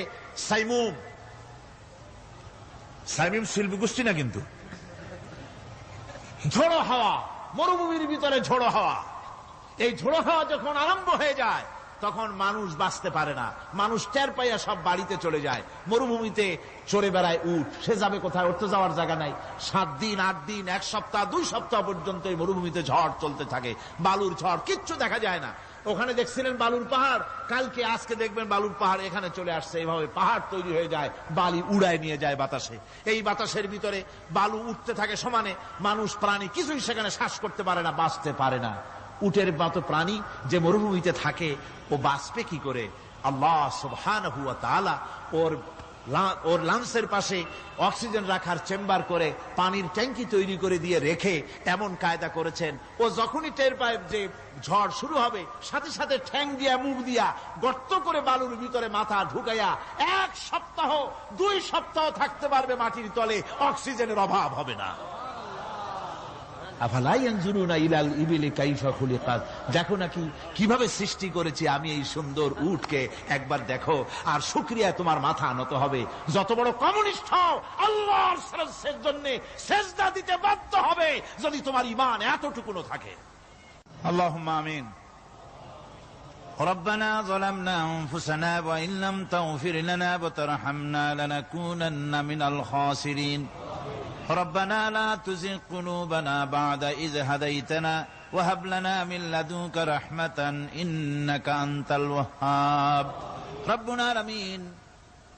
সাইমুম শিল্পী গোষ্ঠী না, কিন্তু ঝোড়ো হাওয়া, মরুভূমির ভিতরে ঝোড়ো হাওয়া, এই ঝোড়ো হাওয়া যখন আরম্ভ হয়ে যায় তখন মানুষ বাঁচতে পারে না, মানুষ টের পাইয়া সব বাড়িতে চলে যায়। মরুভূমিতে চড়ে বেড়ায় উট, সে যাবে কোথায়? ওর তো যাওয়ার জায়গা নাই। 7 দিন 8 দিন 1 সপ্তাহ 2 সপ্তাহ পর্যন্ত এই মরুভূমিতে ঝড় চলতে থাকে, বালুর ঝড়, কিচ্ছু দেখা যায় না। ওখানে দেখছিলেন বালুর পাহাড়, কালকে আজকে দেখবেন বালুর পাহাড় এখানে চলে আসছে। এইভাবে পাহাড় তৈরি হয়ে যায়, বালি উড়ায় নিয়ে যায় বাতাসে। এই বাতাসের ভিতরে বালু উঠতে থাকে সমানে, মানুষ প্রাণী কিছুই সেখানে শ্বাস করতে পারে না, বাঁচতে পারে না। উটের মতো প্রাণী যে মরুভূমিতে থাকে, ও বাঁচবে কি করে? আল্লাহ সুবহানাহু ওয়া তাআলা ওর লাংসের পাশে অক্সিজেন রাখার চেম্বার করে, পানির ট্যাঙ্কি তৈরি করে দিয়ে রেখে এমন কায়দা করেছেন, ও যখনই টের পায় যে ঝড় শুরু হবে, সাথে সাথে ঠ্যাং দিয়া মুখ দিয়া গর্ত করে বালুর ভিতরে মাথা ঢুকাইয়া 1 সপ্তাহ 2 সপ্তাহ থাকতে পারবে মাটির তলে, অক্সিজেনের অভাব হবে না। আফালা ইয়ানজুরুনা ইলাল ইবিলি কাইফা খুলিকাত, দেখো নাকি কিভাবে সৃষ্টি করেছি আমি এই সুন্দর উটকে, একবার দেখো। আর শুকরিয়া তোমার মাথা নত হবে। যত বড় কমিউনিস্ট হও, আল্লাহর শ্রেষ্ঠের জন্য সেজদা দিতে বাধ্য হবে যদি তোমার ঈমান এতটুকুনো থাকে। আল্লাহুম্মা আমিন। ربنا ظلمنا أنفسنا وإن لم تغفر لنا وترحمنا لنكونن من الخاسرين ربنا لا تزغ قلوبنا بعد إذ هديتنا وهب لنا من لدنك رحمة إنك أنت الوهاب ربنا العالمين।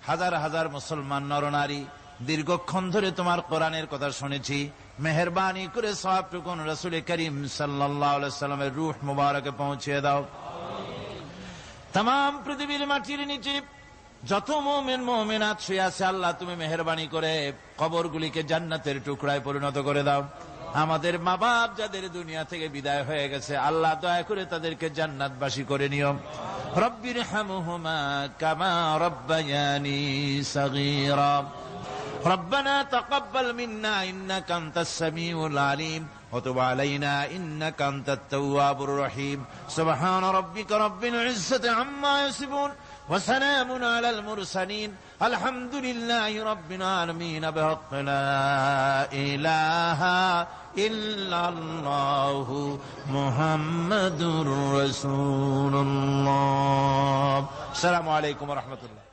হাজার হাজার মুসলমান নরনারী দীর্ঘক্ষণ ধরে তোমার কোরআনের কথা শুনেছি, মেহেরবানি করে সওয়াবটুকুন রাসূল করিম সাল্লাল্লাহু আলাইহি সাল্লামের রূহ মুবারকে পৌঁছে দাও। तमाम পৃথিবীর মাটির নিচে যত মুমিন মুমিনাত শুয়ে আছে আল্লাহ তুমি মেহেরবানি করে কবরগুলিকে জান্নাতের টুকরায় পরিণত করে দাও। আমাদের মা বাপ যাদের দুনিয়া থেকে বিদায় হয়ে গেছে আল্লাহ দয়া করে তাদেরকে জান্নাতবাসী করে নিও। রব্বিরহামহুমা কামা রব্বায়ানি সগীরা। ربنا تقبل منا إنك أنت السميع العليم وتب علينا إنك أنت التواب الرحيم سبحان ربك رب العزة عما يصفون وسلام على المرسلين الحمد لله رب العالمين بحق لا إله إلا الله محمد رسول الله السلام عليكم ورحمة الله